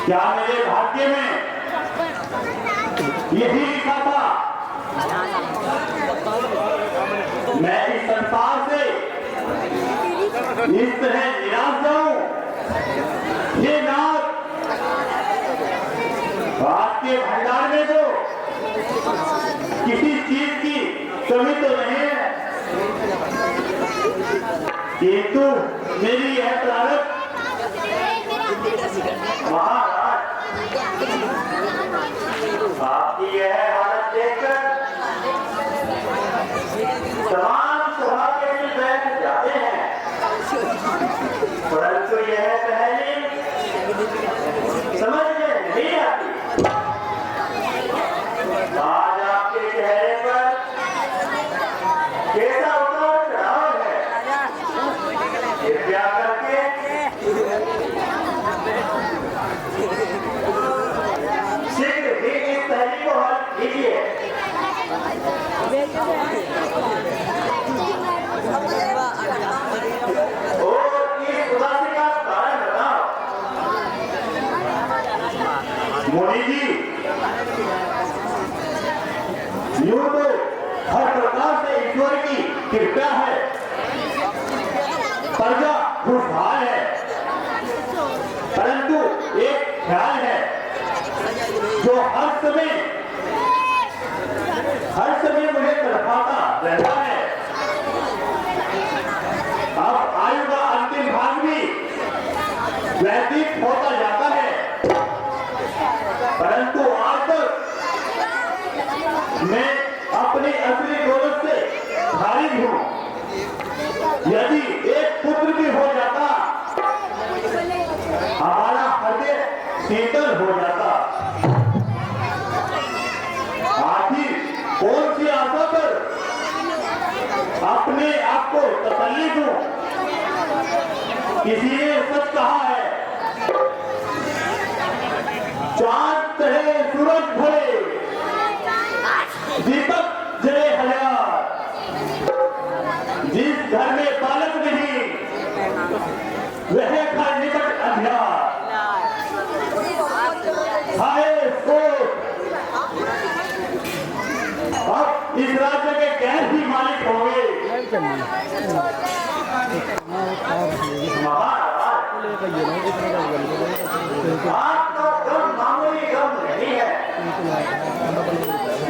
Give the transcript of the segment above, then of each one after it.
क्या मेरे भाग्य में यही लिखा था मैं इस संसार से इस तरह निराश जाऊं? ये नाथ आपके भंडार में तो किसी चीज की कमी तो नहीं है, किंतु मेरी यह प्रारब्ध महाराज आपकी यह हालत देखकर तमाम सभा के भी बैठ जाते हैं, परंतु यह पहली समझ में नहीं आती। आज आपके चेहरे पर कैसा उतार चढ़ाव है, कृपया करके शीघ्र ही इस पहली को हल कीजिए। और इस उदासी का कारण बताओ। मोदी जी, यूं तो हर प्रकार से ईश्वर की कृपा है, प्रजा खुशहाल है, परंतु एक ख्याल है जो हर समय मुझे तड़पाता रहता है। अब आयु का अंतिम भाग भी व्यतीत होता जाता है, परंतु आज तक मैं अपनी असली दौलत से खारिज हूं। यदि एक पुत्र भी हो जाता हमारा हृदय शीतल हो जाता। आखिर कौन सी आशा पर अपने आप को तसल्ली दूं? किसी ने सच कहा है, चांद चढ़े सूरज भरे दीपक जले हजार, जिस घर में बालक नहीं वह घर निकट अंधियार। अब इस राज्य के गैर ही मालिक होंगे। आपका गम मामूली गम नहीं है,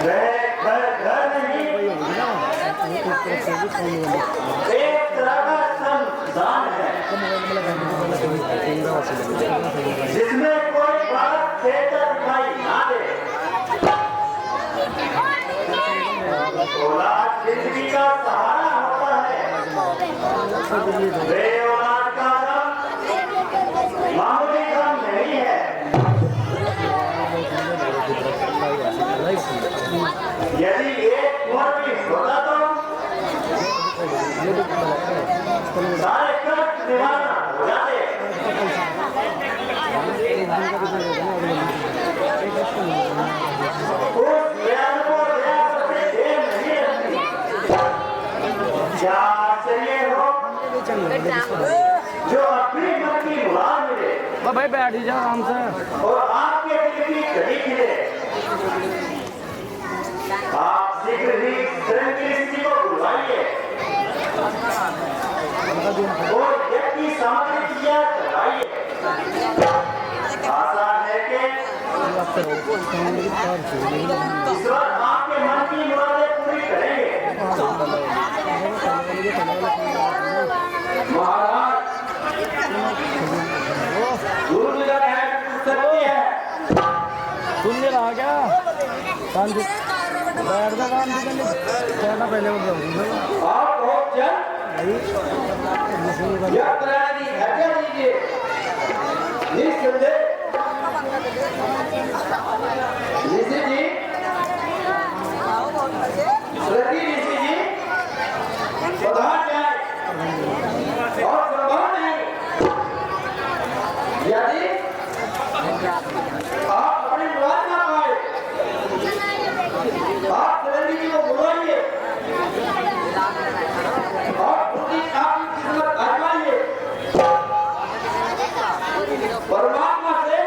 घर नहीं एक तरह का संस्थान है जिसमें कोई बात बेहतर दिखाई ना दे। औलाद जिंदगी का सहारा होता है, वे औलाद का गम मामूली गम नहीं है। यदि एक कुंवर भी होता तो सारे कष्ट निवारण हो जाते। उस ज्ञान को दया करके देर नहीं रखती। क्या चाहिए हो जो अपनी मन की मुराद मिले भाई बैठ ही जाओ आराम से और आपके दिल की कड़ी खिले। आप शीघ्र ही स्वयं की स्थिति को बुलवाइए और व्यक्ति सामग्री करवाइए। आशा है कि इस वक्त आपके मन की मुरादें पूरी करेंगे। महाराज गुरु जी का सत्य है, सुनने लगा क्या काम बैठ का काम कहना पहले आप बहुत जल्द दीजिए निसंदेह। ऋषि जी, ऋषि जी पधार जाए और संभव नहीं। यदि आप अपनी मुराद ना पाए, आप ऋषि जी को बुलवाइए और उनकी आपकी किस्मत आजमाइए। परमात्मा से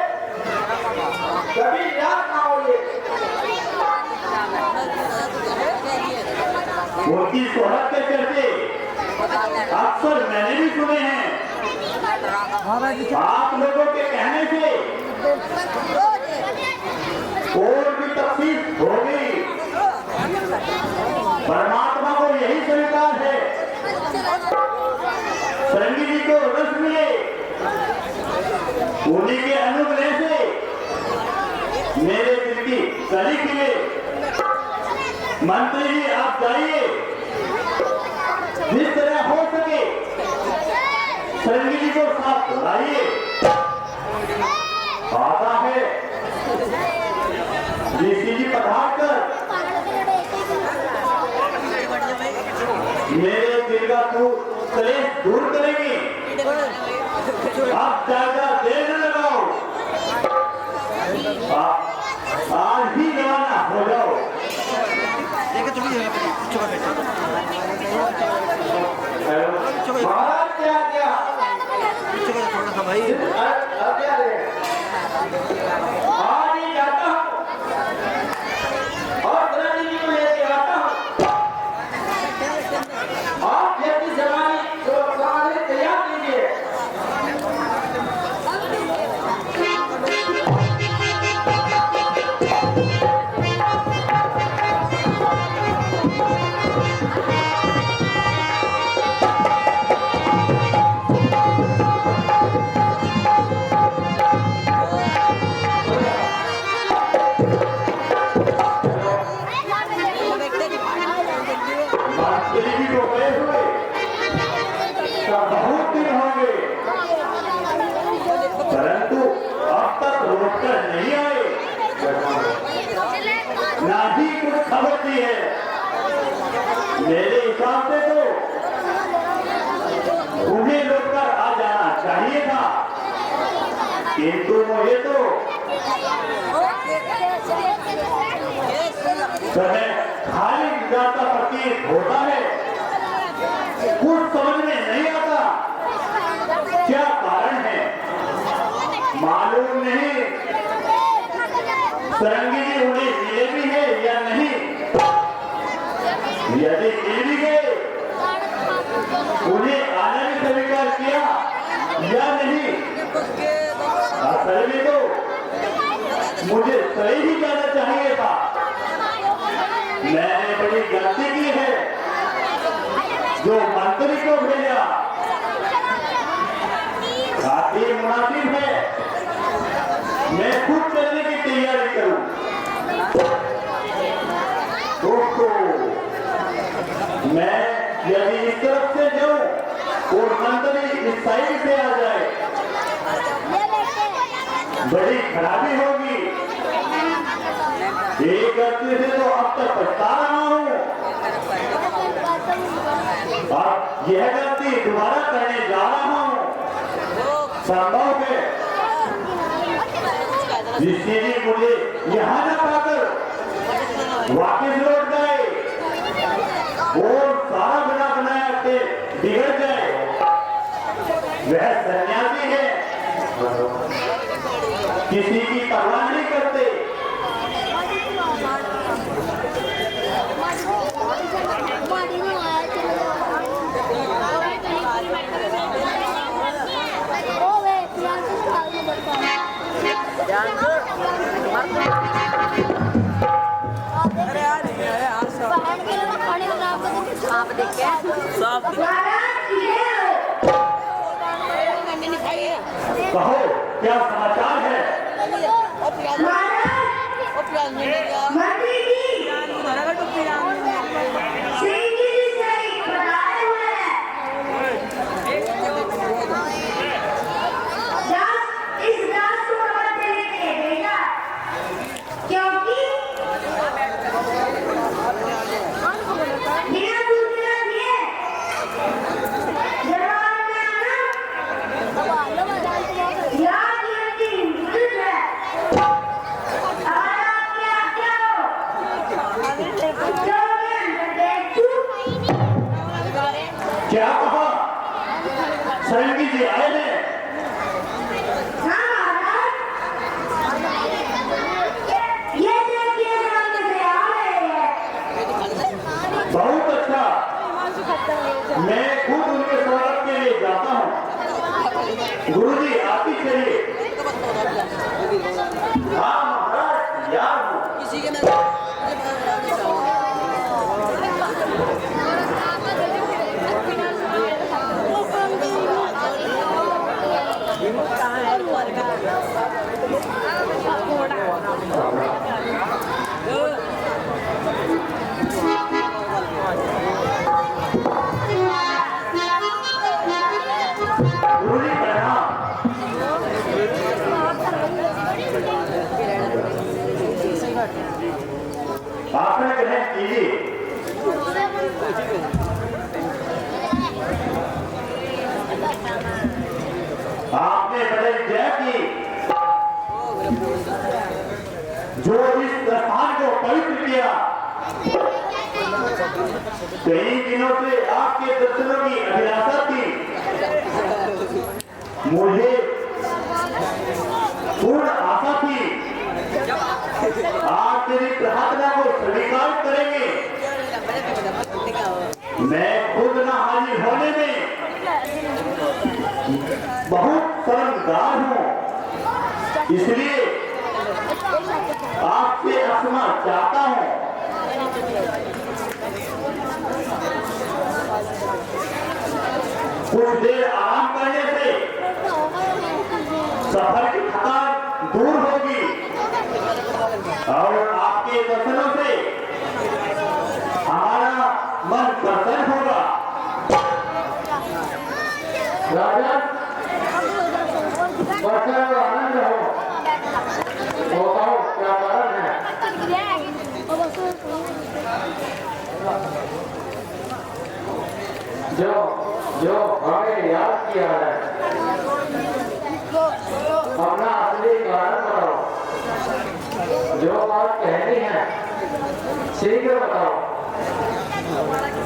अक्सर मैंने भी सुने हैं, महाराज जी आप लोगों के कहने से और भी तकलीफ होगी। परमात्मा को यही स्वीकार है, सरंगी जी को रस मिले, उन्हीं के अनुग्रह से मेरे दिल की कली खिले। मंत्री जी आप जाइए, जिस तरह हो सके सरंगी जी को साथ बुलाइए। आता है डीसी जी पधार कर मेरे दिल का कलेश दूर करेंगे। आप ज्यादा देर न लगाओ, आज ही रवाना हो जाओ। महाराज क्या क्या आज ही जाता हूँ और सरंगी जी को लेके आता हूँ। आप जैसी जमाने तैयार कीजिए। बहुत दिन हो गए, परंतु अब तक रोककर नहीं आए, ना ही कुछ खबर दी है। मेरे हिसाब से तो उन्हें रोककर आ जाना चाहिए था, किंतु मुझे तो समय खाली जाता प्रतीत होता है। कुछ समझ में नहीं आता क्या कारण है, मालूम नहीं। सरंगी जी उन्हें मिले भी है या नहीं, यदि मिल भी गए उन्हें आने भी स्वीकार किया या नहीं। असल में तो मुझे सही ही जाना चाहिए था। मैंने बड़ी गलती की है जो मंत्री को भेजा। काफी मुनासिब है मैं खुद चलने की तैयारी करूं। दोस्तों, मैं यदि इस तरफ से जाऊं और मंत्री इस साइड से आ जाए बड़ी खराबी होगी। एक गलती से तो अब तक पछता रहा हूं, अब यह गलती दोबारा करने जा रहा हूं। संभव है जिससे मुझे यहाँ न पाकर वापस लौट गए और सारा बना बनाया के बिगड़ जाए। वह सन्यासी है, किसी की परवाह नहीं करते। कहो क्या समाचार है? ग्रहण कीजिए। आपने बड़े जय की जो इस स्थान को पवित्र किया। कई दिनों से आपके दर्शनों की अभिलाषा थी। मुझे पूर्ण आशा थी आप तेरी प्रार्थना को स्वीकार करेंगे। मैं खुद न हाजिर होने में बहुत शर्मगार हूँ, इसलिए आपसे क्षमा चाहता हूँ। कुछ देर आराम करने से सफर की थकान दूर होगी और आपके दर्शनों से हमारा मन प्रसन्न होगा। राजा वर्षा को आनंद हो। बताओ क्या कारण है? जो हमें याद किया है अपना असली कारण बताओ। जो बात कहनी है शीघ्र बताओ।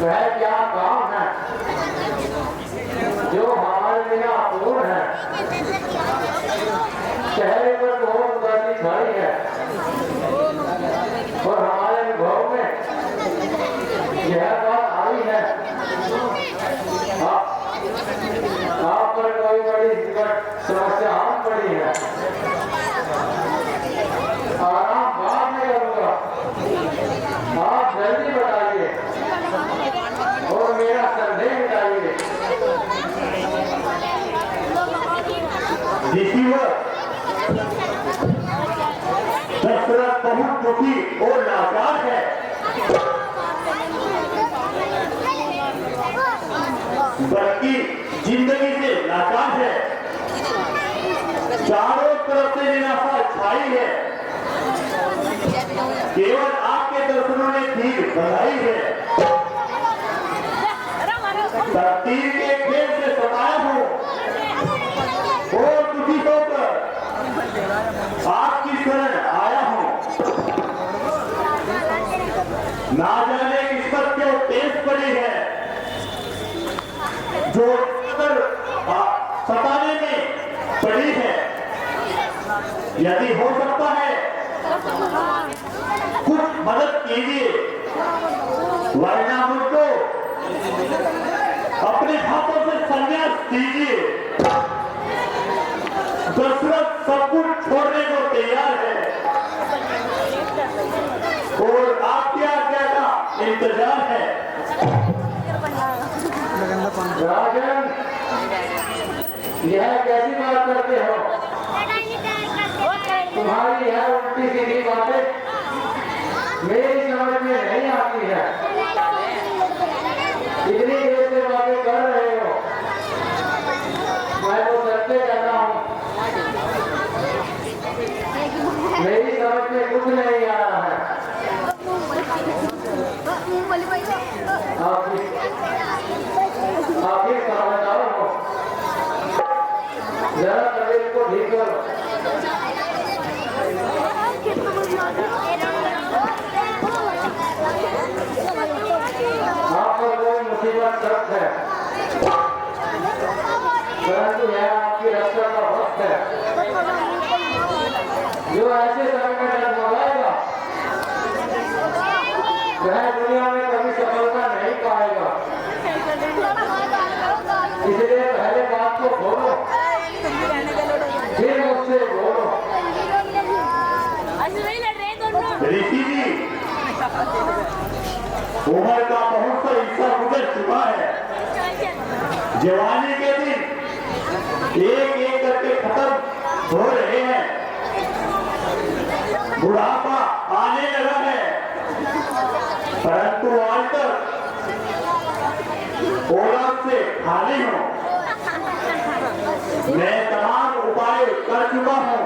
वह क्या काम है जो हमारे बिना अपूर्ण है? चेहरे पर बहुत उदासी छाई है और हमारे अनुभव में यह बात आई है आप पर कोई बड़ी समस्या आन पड़ी है। आराम बाद में करूंगा, आप जल्दी बताइए और मेरा संदेह मिटाइए। दशरथ बहुत दुखी और लाचार है। बल्कि जिंदगी से लाचार है। चारों तरफ से निराशा छाई है। केवल आपके दर्शनों ने ठीक बनाई है। तकदीर के खेल से सताया हूँ और दुखी होकर आपकी शरण आया हूँ। ना जाने किस पर क्यों तेज पड़ी है जो सताने में पड़ी है। यदि हो सकता है कुछ मदद कीजिए, वरना मुझको अपने हाथों से संन्यास दीजिए। दशरथ सब कुछ छोड़ने को तैयार है और आपकी आज्ञा का इंतजार है। राजन, यह कैसी बात करते हो? तुम्हारी यह उल्टी सीधी बातें मेरी समझ में नहीं आती है। इतनी देर से बातें कर रहे हो, मैं तो सत्य कहता हूँ मेरी समझ में कुछ नहीं आ रहा है। आखिर समझदार हो, जरा तबीयत को ठीक करो। आप पर कोई मुसीबत सख्त है, परंतु यह आपकी रक्षा का वक्त है। जो ऐसे समय में डगमगाएगा वह दुनिया में कभी सफलता नहीं पाएगा। इसलिए पहले बात को बोलो, फिर मुझसे बोलो। ऋषि जी, उम्र का बहुत सा हिस्सा गुजर चुका है। जवानी के दिन एक एक करके खत्म हो रहे हैं। बुढ़ापा आने लगा है, परंतु आज तक औलाद से खाली हूँ। मैं तमाम उपाय कर चुका हूँ,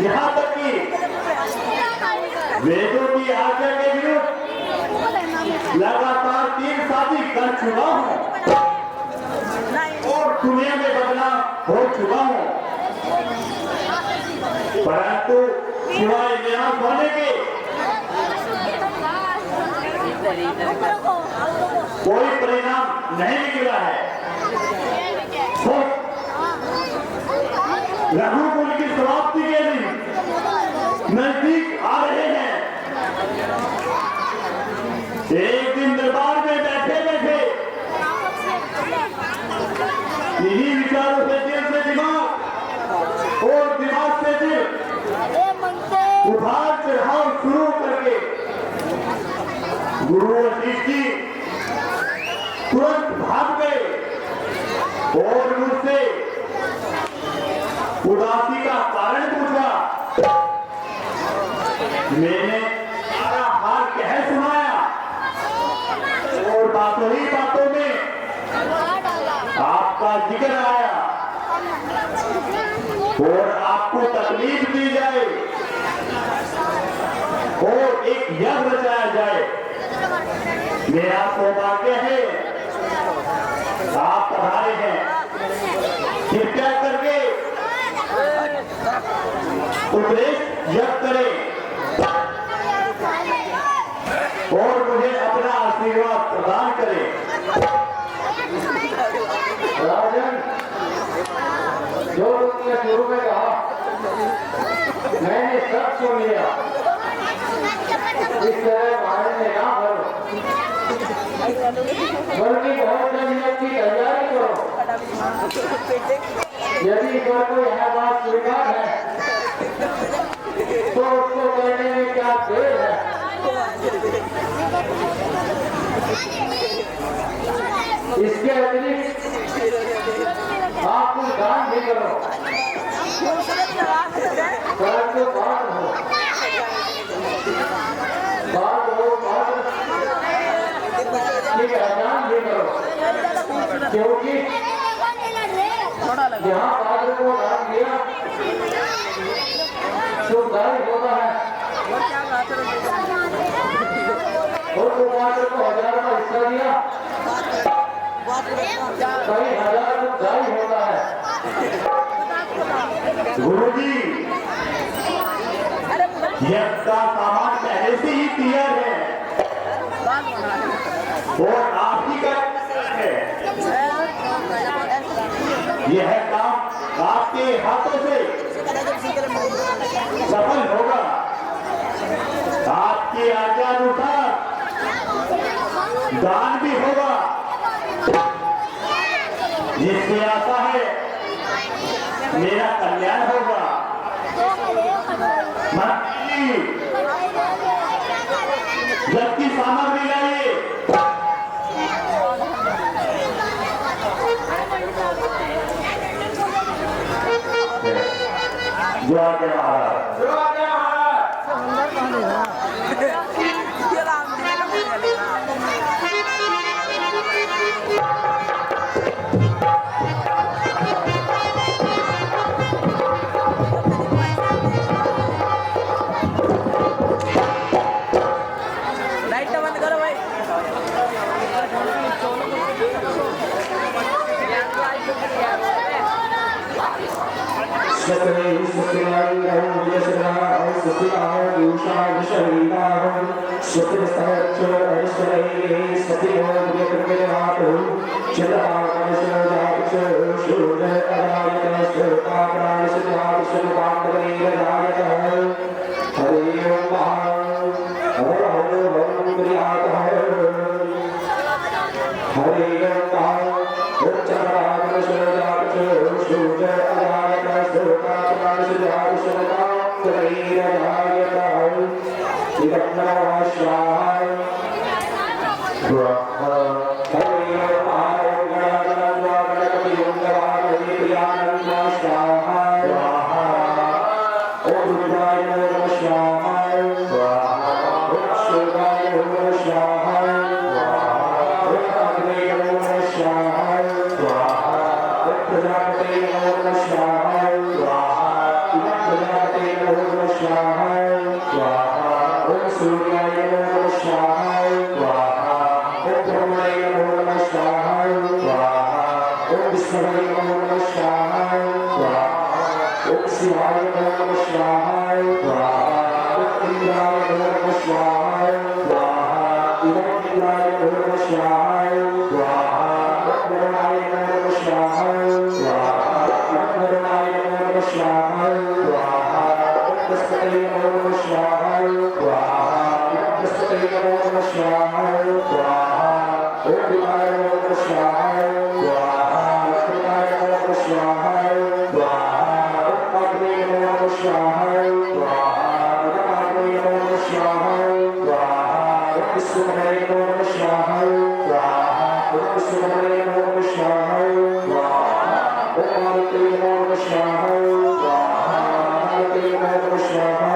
यहाँ तक की वेदों की आज्ञा के विरुद्ध लगातार 3 शादी कर चुका हूँ और दुनिया में बदनाम हो चुका हूँ, परंतु सिवाय निराश होने के कोई परिणाम नहीं निकला है। तो रघुकुल की समाप्ति के दिन नजदीक आ रहे हैं। एक दिन दरबार में बैठे बैठे इन्हीं विचारों से दिल से दिमाग और दिमाग से दिल उठार चढ़ाव शुरू करके गुरु वशिष्ठ जी तुरंत भाग गए और मुझसे उदासी का कारण पूछा। मैंने सारा हाल कह सुनाया और बातों ही बातों में आपका जिक्र आया और आपको तकलीफ दी जाए और एक यज्ञ रचाया जाए। मेरा सौभाग्य है आप पधारे हैं, कृपया करके उपदेश यज्ञ करें और मुझे अपना आशीर्वाद प्रदान करें। राजन, जो तुमने शुरू में कहा मैंने सब सुन लिया। इस तरह मारने ना करो, बल्कि बहुत जल्दी की तैयारी करो। यदि ईश्वर को यह बात स्वीकार है तो उसको करने में क्या देर है। इसके अतिरिक्त आप कुछ दान भी करो, परंतु ठीक है, दान भी करो, क्योंकि यहाँ पात्र को दान दिया सुखदायी होता है और तो पात्र को 1000 का हिस्सा दिया कई 1000 सुखदायी होता है। गुरुजी, यज्ञ का सामान पहले से ही तैयार है और आप ही का है। यह काम आपके हाथों से सफल होगा। आपकी आज्ञा अनुसार दान भी होगा, जिससे आशा है मेरा कल्याण होगा। मंत्री, जबकि सामग्री लाइए। जो आगे महाराज, जो आगे शिवाय नमः स्वाहा स्वाहा इंद्राय नमः स्वाहा स्वाहा इंद्राय नमः स्वाहा स्वाहा वरुणाय नमः स्वाहा स्वाहा वरुणाय नमः स्वाहा स्वाहा तस्मै नमः स्वाहा स्वाहा तस्मै नमः स्वाहा स्वाहा ओम विनाय नमः स्वाहा स्वाहा विनाय नमः स्वाहा स्वाहा अग्नि नमः स्वाहा स्वाहा अग्नि नमः स्वाहा स्वाहा विष्णुमय नमः स्वाहा स्वाहा विष्णुमय नमः स्वाहा स्वाहा ओम मारुति नमः स्वाहा स्वाहा मारुति नमः स्वाहा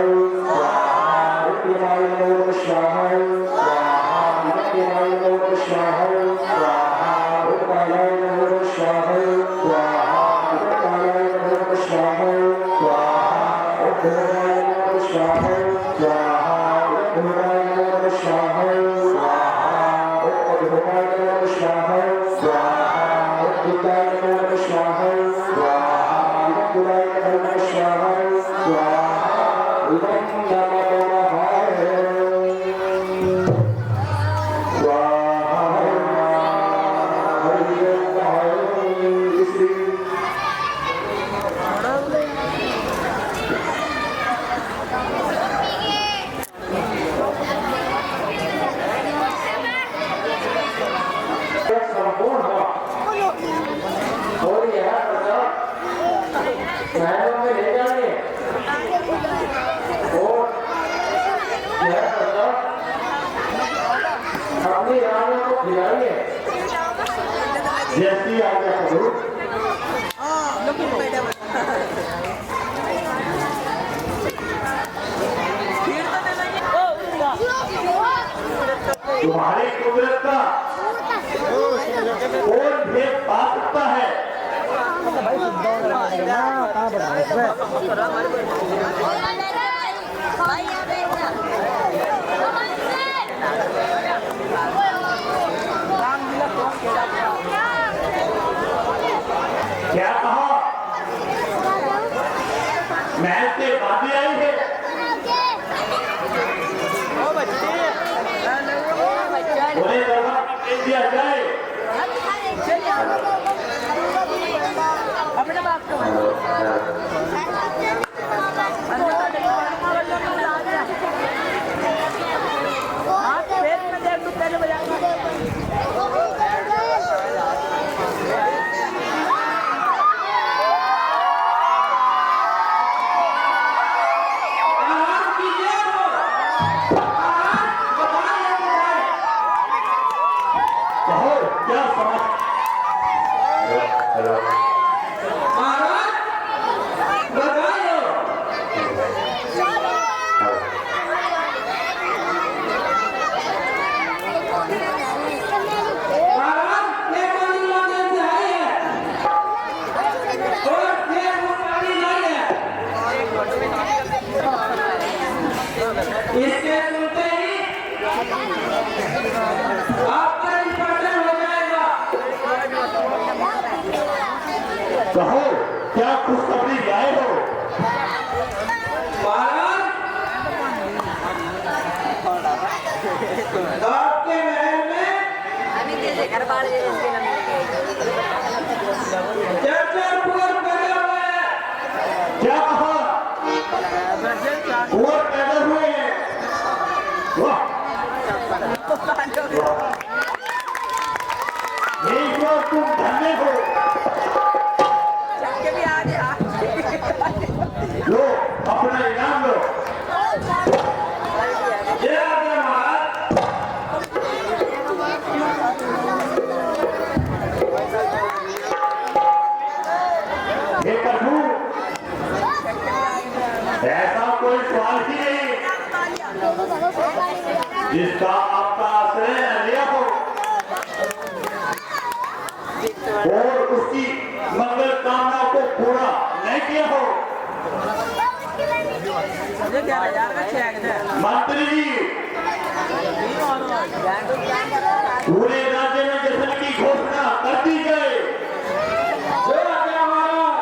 स्वाहा विनाय नमः स्वाहा स्वाहा विनाय नमः स्वाहा स्वाहा विनाय नमः स्वाहा स्वाहा विनाय नमः स्वाहा स्वाहा विनाय नमः स्वाहा स्वाहा विनाय नमः स्वाहा स्वाहा विनाय नमः स्वाहा स्वाहा विनाय नमः स्वाहा स्वाहा विनाय नमः स्वाहा स्वाहा विनाय जैसी आज्ञा करो। तुम्हारी कुदरत का कौन भेद पा सकता है? क्या कहा? महल से बातें आई है। उन्हें दरबार में भेज दिया जाए। अपने बाप को इसके सुनते ही आपका इंस्पेक्शन हो जाएगा। कहो क्या खुशखबरी लाए हो? महाराज आपके महल में चर्चा पूर्व पैदा हुआ है। क्या कहा? कुंवर पैदा हुए हैं। वाह! एक बार तुम धन्य हो। लो अपना इनाम लो। जय आज्ञा महाराज। हे प्रभु, ऐसा कोई सवाल ही नहीं जिसका आपका आश्रय न लिया हो और उसकी मंगल कामना को पूरा नहीं किया हो। मंत्री जी, पूरे राज्य में जश्न की घोषणा कर दी जाए। जय आज्ञा महाराज।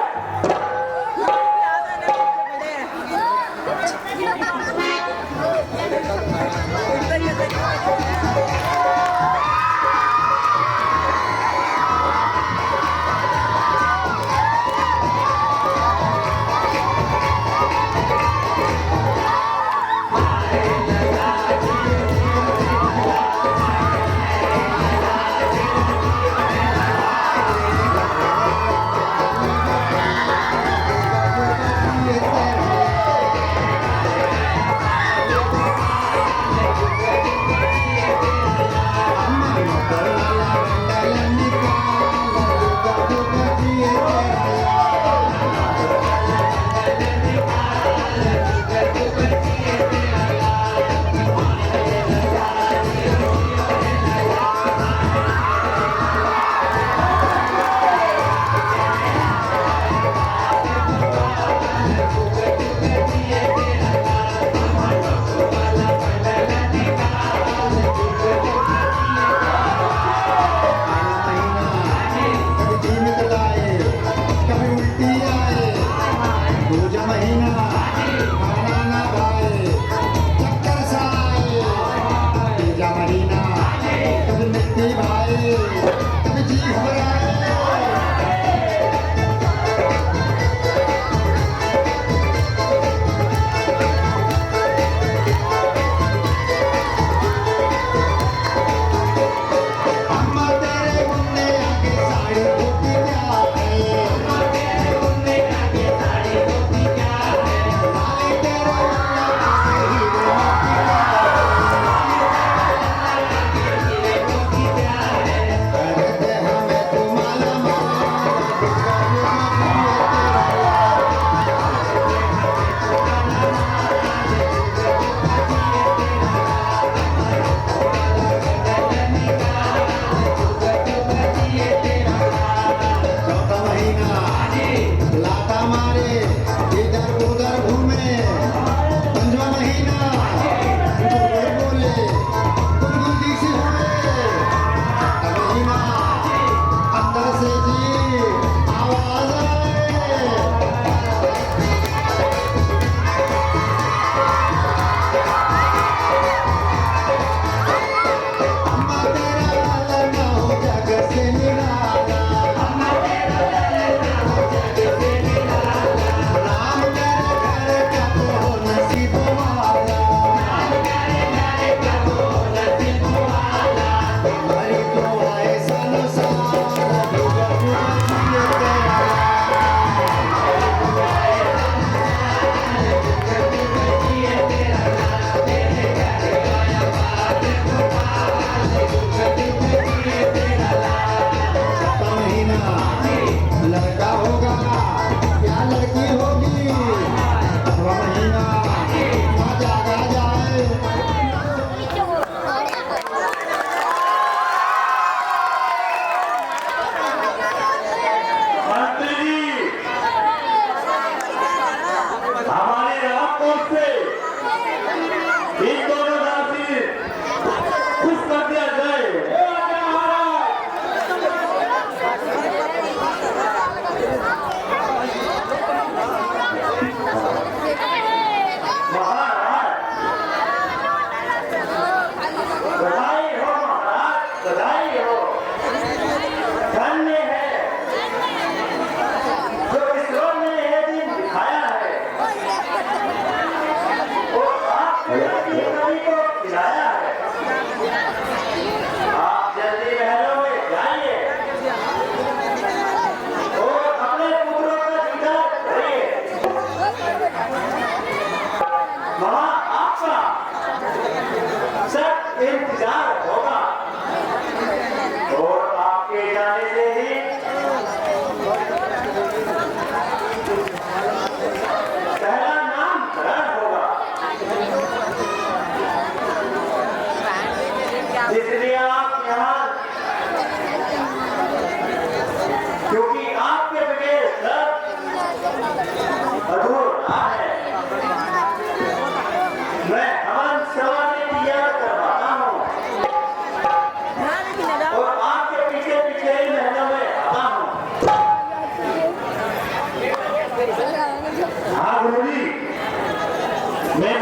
मैं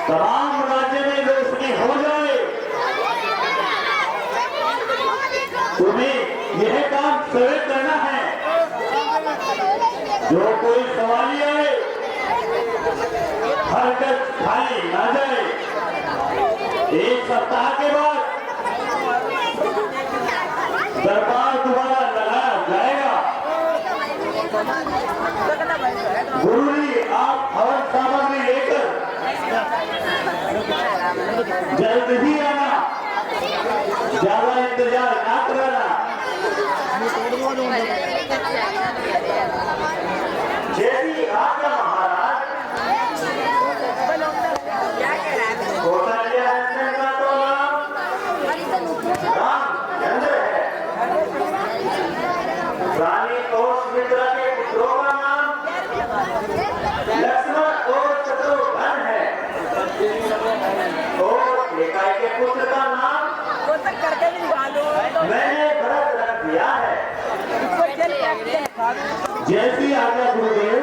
तमाम राज्य में रोशनी हो जाए। तुम्हें यह काम स्वयं करना है। जो कोई सवाली आए हर गज खाली ना जाए। एक सप्ताह के बाद दरबार दोबारा लगाया जाएगा। गुरु जी आप हवन सामग्री लेकर जल्द ही आना, ज्यादा इंतजार ना कराना। जैसी आज्ञा महाराज। कौशल्या का तो नाम रामचंद्र है। रानी और सुमित्रा के पुत्रों का नाम लक्ष्मण और शत्रुघ्न है। और लेकाई के पुत्र का नाम मैंने भरत रख दिया है। जैसी आज्ञा गुरुदेव।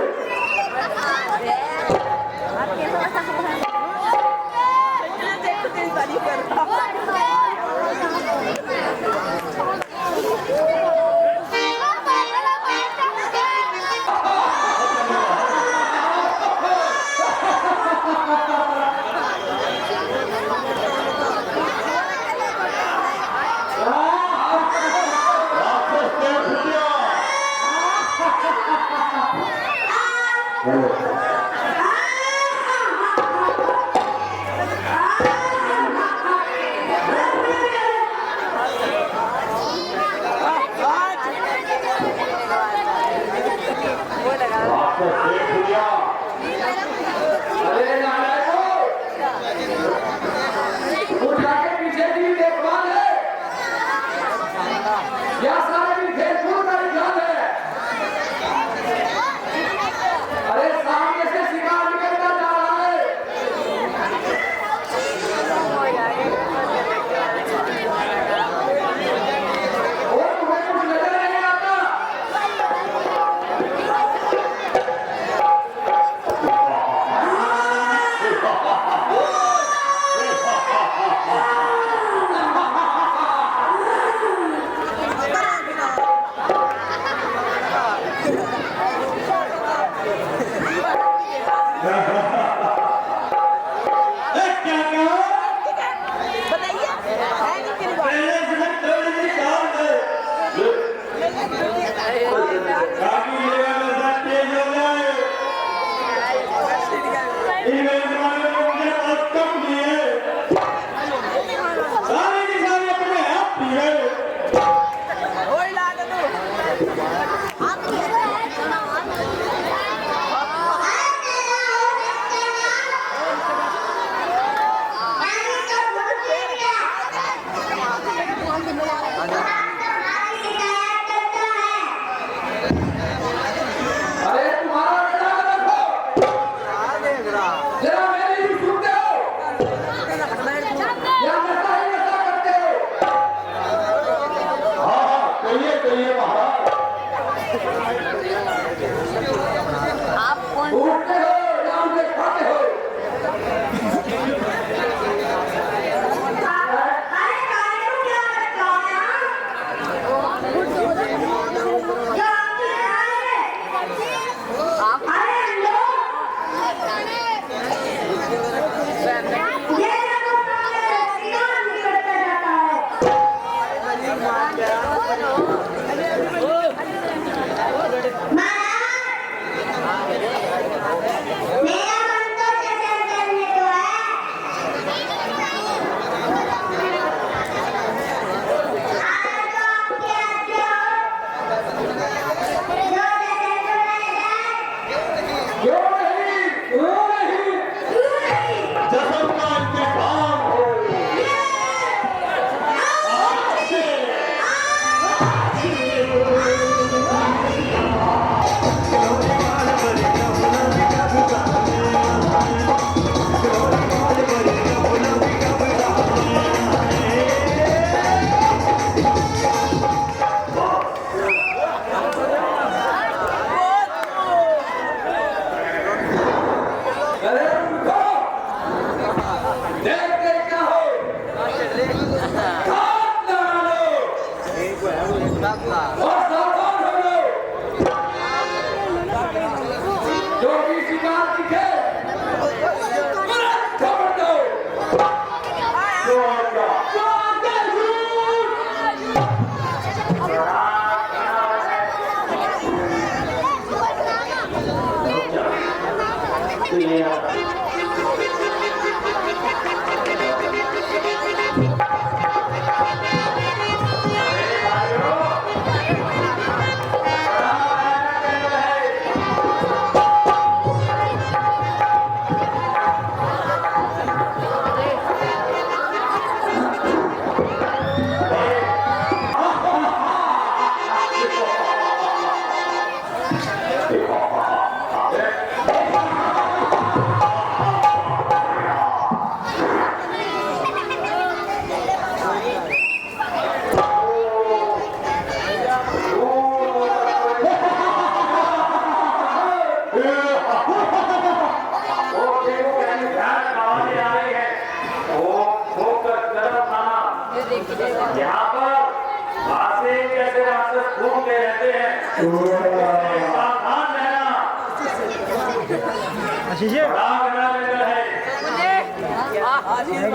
बड़ा घना जंगल है।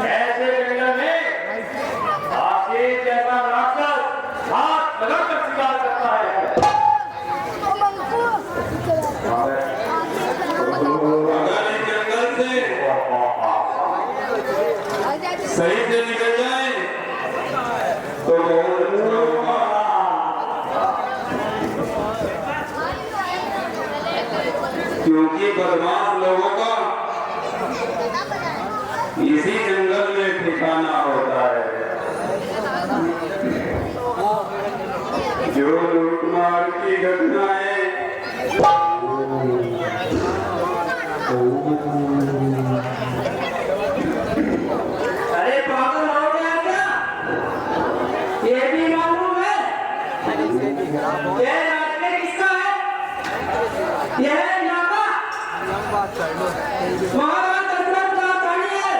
ऐसे जंगल में हाथी जैसा राक्षस हाथ लगाकर शिकार करता है। अगर इस जंगल से सही से निकल जाए तो बहुत अच्छा होगा, क्योंकि बदमाश लोगों का इसी जंगल में ठिकाना होता है। जो लूटमार की घटनाएं अरे पागल हो गया क्या? ये भी मालूम है ये रास्ते किसका है? ये है नाका महाराज दशरथ का साड़ी है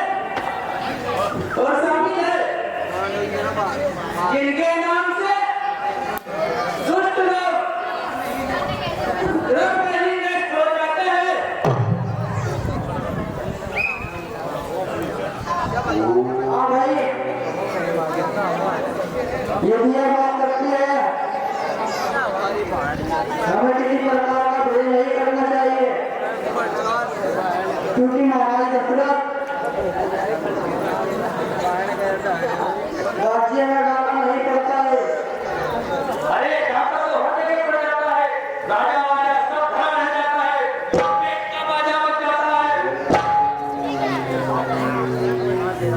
और साड़ी है जिनके नाम से दुष्ट लोग रंग में सो जाते हैं। हाँ भाई, यदि यह बात करती है हमें किसी प्रकार का भेद नहीं करना चाहिए, क्योंकि महाराज दशरथ राज्य में डालना नहीं पड़ता है। अरे डाका तो हर जगह पड़ जाता है, राजा वाजा सब खड़ा रह जाता है, पेट का बाजा बच जाता है।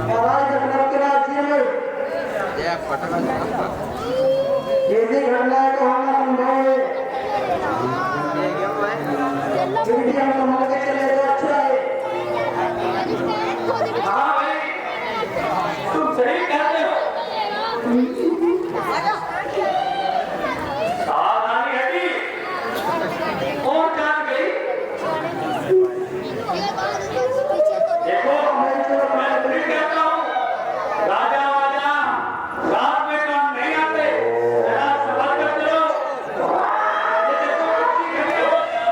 महाराज दशरथ के राज्य में ऐसी घटनाएं तो होना संभव है, फिर भी हम संभल के चले तो अच्छा है। हाँ भाई, तुम सही कहते हो। सावधानी हटी और जान गई। देखो मैं फिर कहता हूँ, राजा वाजा रात में काम नहीं आते, जरा संभल कर चलो। ये देखो कितनी घटिया बात है।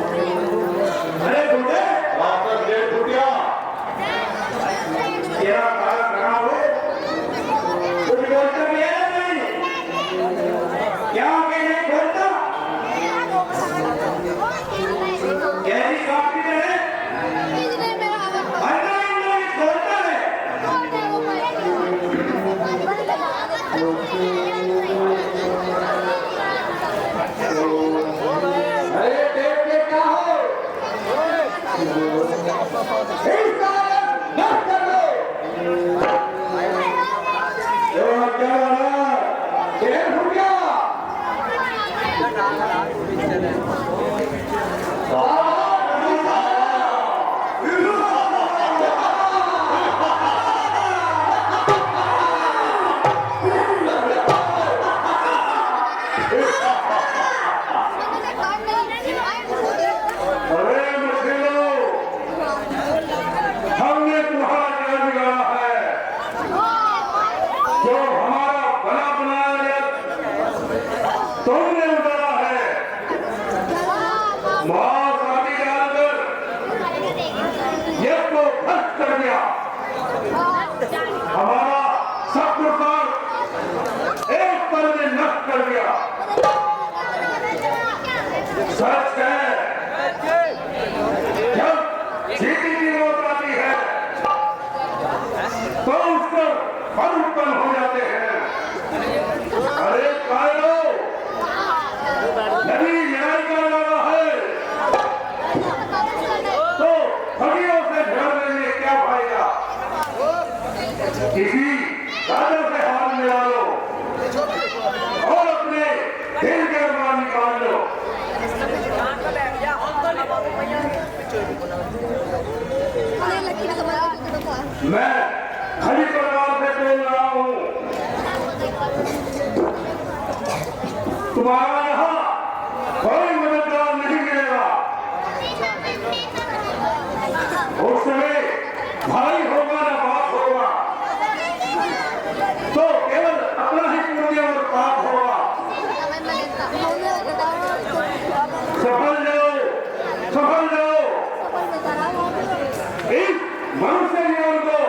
अरे गुंडे वापस गेट फूटिया तेरा काला कहाँ हुए कुछ बोलता भी है नहीं क्या कहने बोलता कैसी काफी है अंदर इंग्लिश बोलता है अरे टेप के क्या हो इसका नष्ट कर दो जो क्या रहा गेट फूट गया अरे मुश्किलों हमने तुम्हारा क्या बिगाड़ा है जो हमारा बना बनाया तुमने उतारा है मां शादी डालकर ये को खर्च कर दिया हमारा सब कुछ एक पल में नष्ट कर दिया सच है जब जीती की मौत आती है तो उसको फल उत्पन्न हो जाते हैं अरे कायरो यदि न्याय का लगा है तो ठगियों से भिड़ने में क्या फायदा किसी राजा से हाथ मिला लो और अपने दिल के अरमान निकाल लो मैं खली परिवार से बोल रहा हूँ तुम्हारा यहाँ कोई मददगार नहीं मिलेगा उस समय भाई होगा ना बाप होगा तो केवल अपना ही पुण्य और पाप होगा सफल जाओ इस मनुष्य जीवन को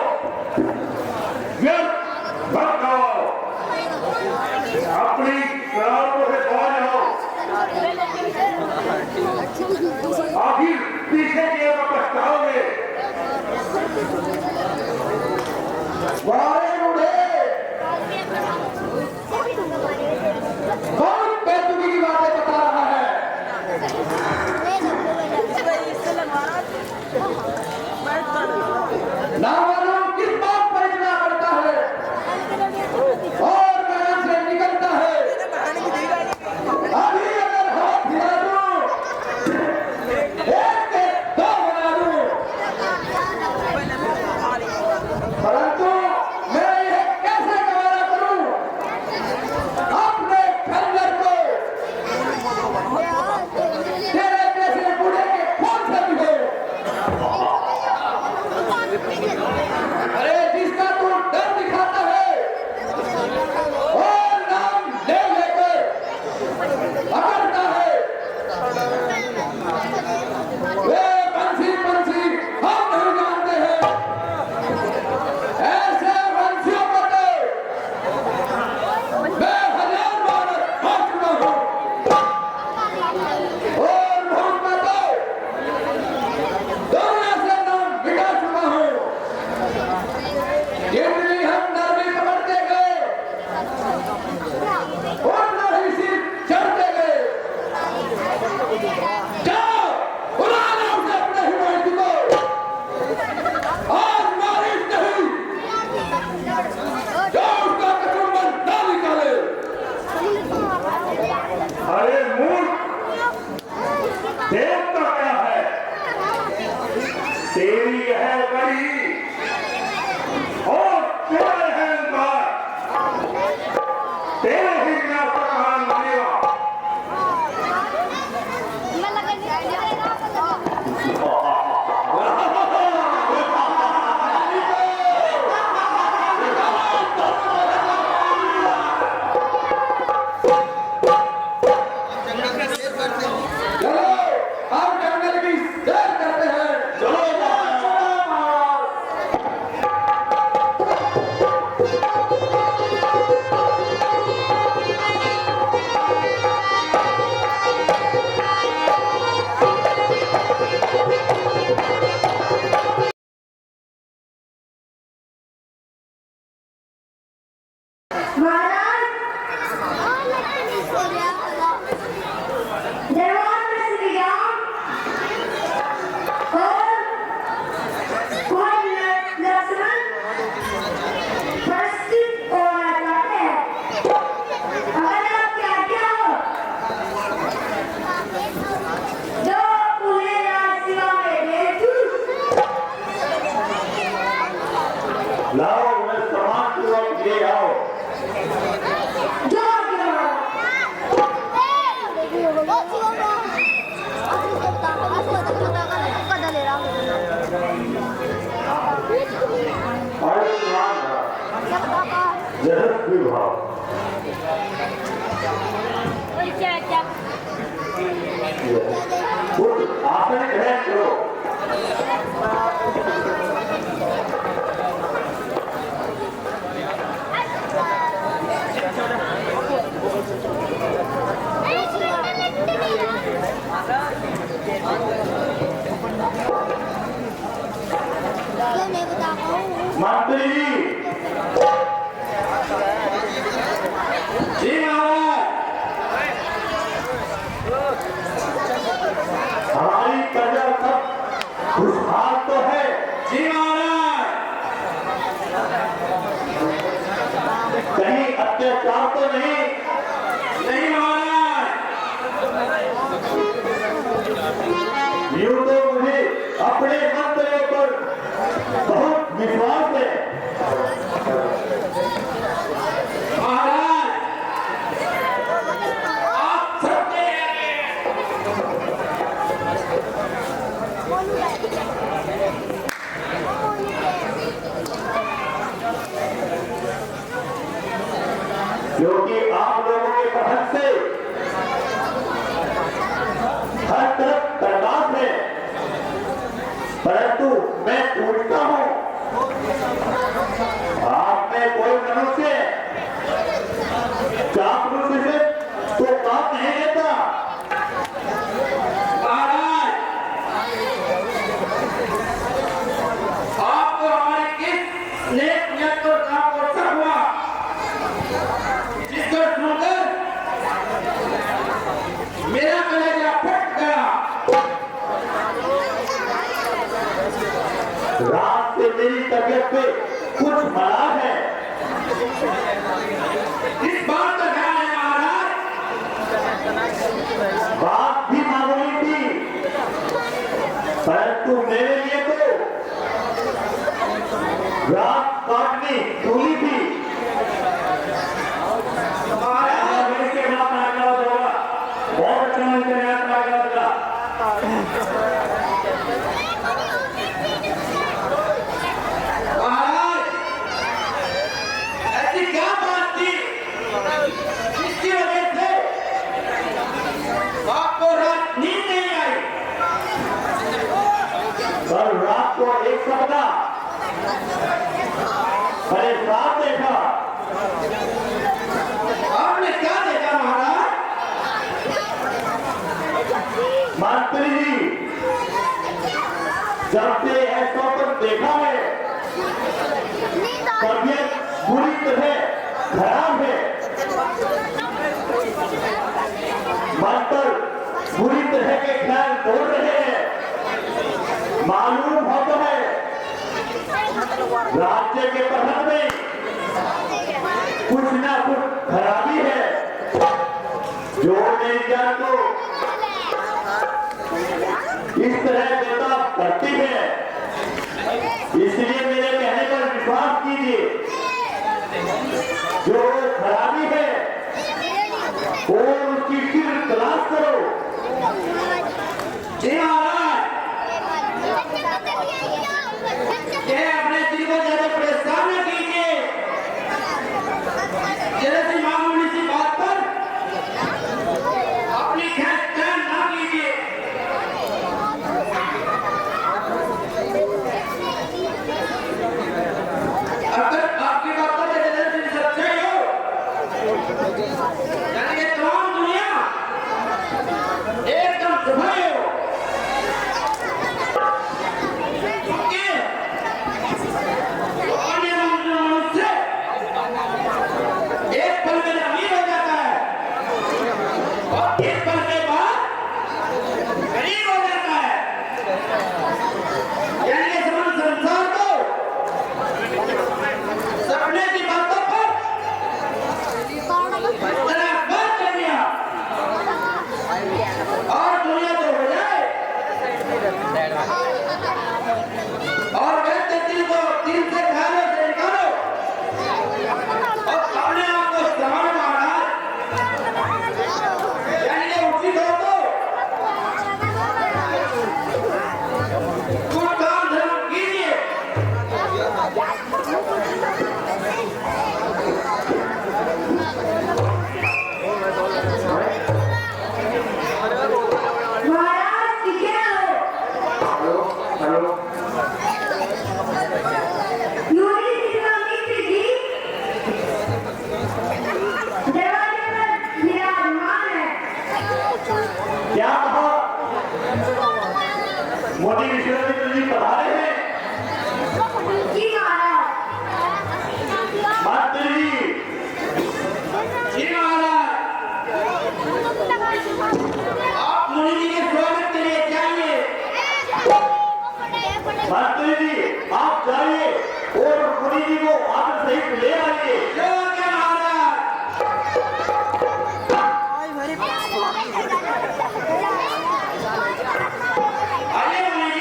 महाराज दरबार में श्री राम और कोई लक्ष्मण प्रस्तुत होना चाहते हैं। अगर आपकी आज्ञा हो जो उन्हें राजसेवा में भेज दूं। लाओ उन्हें सम्मान पूर्वक ले आओ। जो आज्ञा हो। आयुष्मान जगत विभाग उठ आसन ग्रहण करो। मंत्री जी महाराज। हमारी प्रजा सब खुशहाल तो है। जी महाराज। कहीं अत्याचार तो नहीं। नहीं महाराज। यूं तो मुझे अपने मंत्रियों पर बहुत विश्वास है। महाराज आप सत्य क्योंकि आप लोगों के पहल से हर तरफ बर्बाद है। परंतु मैं पूछता हूं, आप में कोई मनुष्य चापलूसी से तो काम नहीं लेता। महाराज आपको हमारे किस नेक नियत और काम को असर हुआ जिसको सुनकर मेरा कलेजा फट गया। रात से मेरी तबीयत पे कुछ मरा है। इस बात का ध्यान है महाराज। बात भी मामूली थी, परंतु मेरे लिए तो रात काटनी दूरी थी। महाराज इसके बाद आज्ञा होगा। बहुत अच्छा इंतजार आज्ञा होगा। महाराज ऐसी क्या बात थी जिसकी वजह से आपको रात नींद नहीं आई। कल रात को एक सपना मैंने साथ देखा। आपने क्या देखा महाराज? मंत्री जी, जब से ऐसा पर देखा है तबियत बुरी तरह खराब है। मन पर बुरी तरह के ख्याल तोड़ रहे हैं। मालूम होता है राज्य के प्रधान में कुछ ना कुछ खराबी है जो मेरी जान को इस तरह बेटा करती है। इसलिए मेरे कहने पर विश्वास कीजिए, जो खराबी है और उसकी फिर तलाश करो। जी महाराज ये अपने दिल को ज्यादा परेशान न कीजिए। जरा सी मामूली सी बात पर अपनी खींचतान ना कीजिए। अगर आपकी बातों में जरा सी सच्चाई हो, यानी कि तमाम दुनिया एकदम सफाई हो, सेनापति जी को आप सहित ले आइए। जो आज्ञा महाराज। आइए भाई।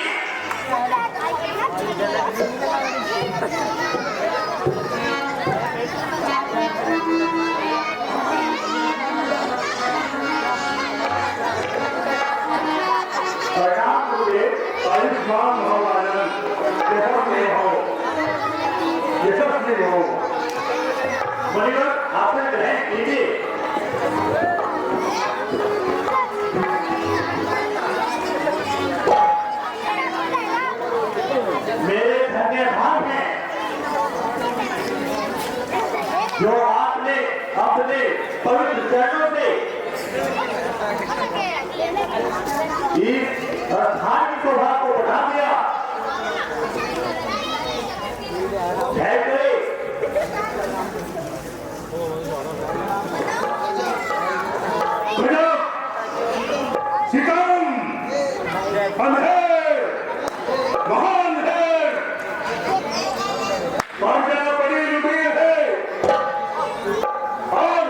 प्रणाम गुरुदेव, आयुष्मान भगवान, यशस्वी हो। मुनिवर आपने ग्रहण कीजिए। मेरे धन्य भाग हैं जो आपने अपने पवित्र चरणों से इस स्थान की शोभा को बढ़ा दिया। जय करे। सिकम अंधेर महान है, बाजा बड़ी लुटी है और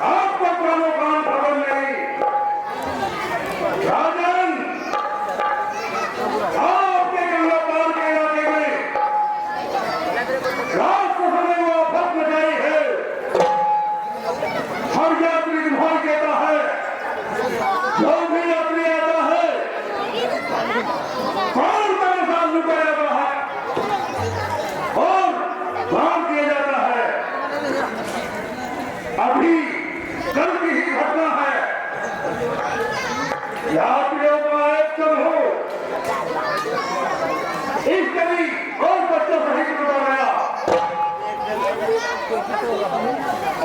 आपको प्राणों प्राण खबर नहीं। राजन, आपके गंगा पार के इलाके में राजसभा ने वो आफत मचाई है। हर यात्री तुम्हारी कहता है, जो भी यात्री आता है कौन मेरे साथ लुकाया जाता है और बांध किया जाता है। अभी कल की ही घटना है। यात्रियों का एकदम हो इस करीब और बच्चों सहित लुटा गया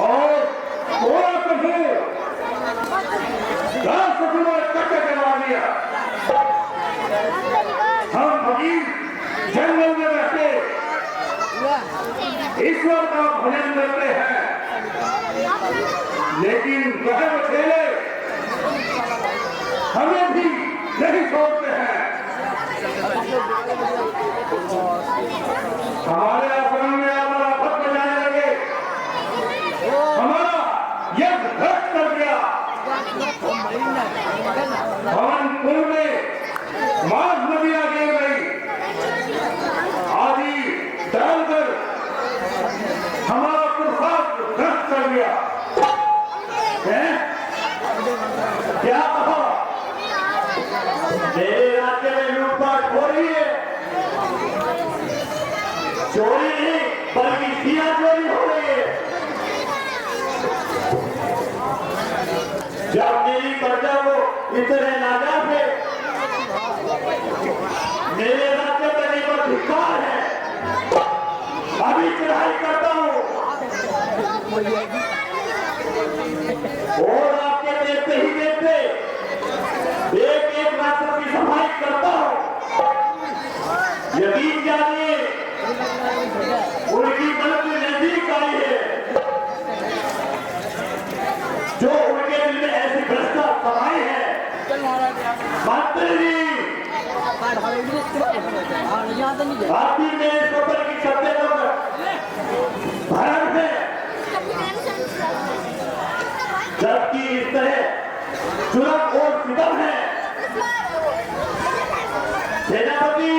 और पूरा समूह राष्ट्रपति कट्टे करवा दिया। हम फकीर जंगल में रहते ईश्वर का भजन करते हैं, लेकिन वह बछेरे हमें भी नहीं छोड़ते हैं। हमारे आश्रम में हमारा आफत बजाने लगे, हमारा यज्ञ भ्रष्ट कर दिया। भवन कुंड में माघ नदियां गिर गई, आदि डालकर हमारा प्रसाद भ्रष्ट कर दिया। क्या कहा? मेरे राज्य में लूटपाट हो रही है। चोरी नहीं बल्कि सिया चोरी हो रही है। जब मेरी प्रजा को इतने नाजायज है, मेरे राज्य में पर धिक्कार है। अभी चढ़ाई करता हूँ और आपके देखते ही देखते एक एक राष्ट्र की सफाई करता हूँ। यकीन जानिए उनकी गलती नजदीक आई है। जो उनके दिल में ऐसी भ्रष्टा समाई है, मंत्री जी आपकी में इस ऊपर की सत्य भरण है, जबकि इस तरह जुल्म और सितम है। सेनापति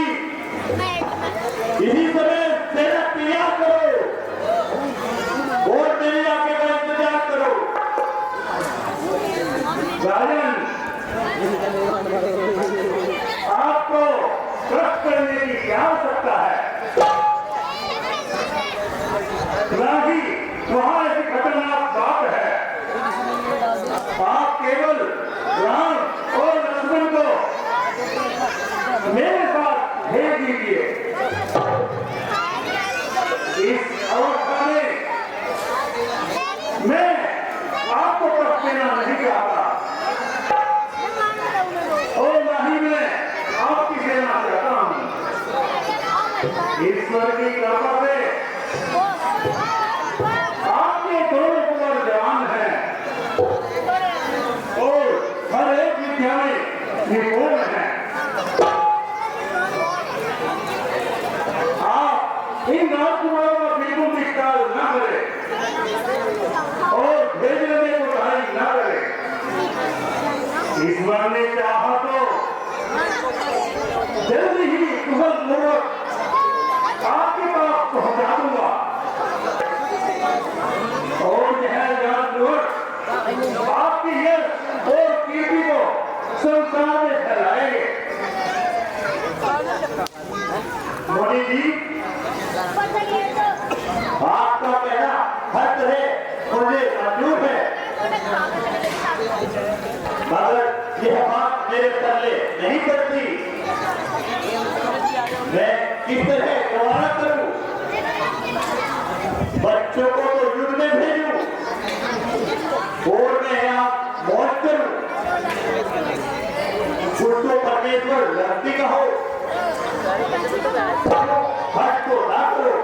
इसी समय सेना तैयार करो और मेरी आगे का इंतजार करो। राजन, आपको ट्रस्ट करने की क्या आवश्यकता है? राही वहां ऐसी खतरनाक बात है। आप केवल राम और लक्ष्मण को मेरे साथ भेज दीजिए। इस अवस्था में मैं आपको कष्ट देना नहीं चाहता और ना ही मैं आपकी सेना चाहता हूं। और भेजने में कोताही न करे। ईश्वर ने चाहा तो जल्दी ही कुशल पूर्वक आपके पास पहुंचा दूंगा और यह जानवर आपकी यश और कीर्ति को संसार में फैलाएंगे। मोदी जी, आपका कहना हर तरह मुझे मंजूर है, मगर यह बात मेरे पल्ले नहीं पड़ती। मैं किस तरह रवाना करूं? बच्चों को तो युद्ध में भेजूं और मैं यहाँ मौज करूं। कुछ तो परमेश्वर लगती कहो, हट को ना करो।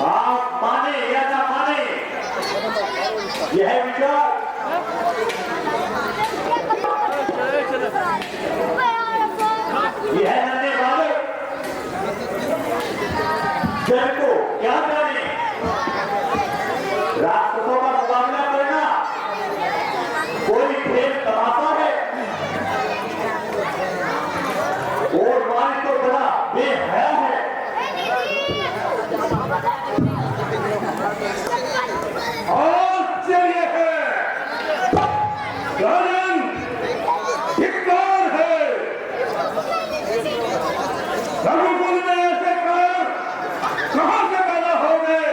आप माने या ना माने, यह विचार यह नन्हे बालक जन को क्या जाने। राक्षसों का मुकाबला करना कोई खेल तमाशा है और मालिक तो बड़ा बेहया है। आश्चर्य है, राजन धिक्कार है। रघुकुल में ऐसे कारण कहां से पैदा हो गए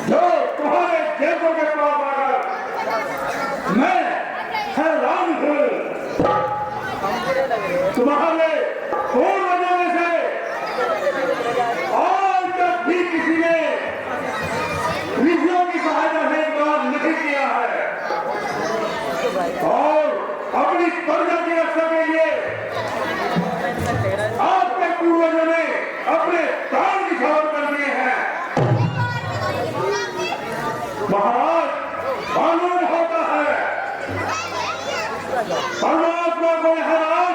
जो तुम्हारे देशों के पास आकर मैं हैरान हूं। तुम्हारे पूर्वजों में से आज तक भी किसी ने ऋषियों की सहायता से काम नहीं किया है और अपनी प्रजा की रक्षा के लिए आपके पूर्वजों ने अपने प्राण निछावर कर दिए हैं। महाराज, मालूम होता है परमात्मा को महाराज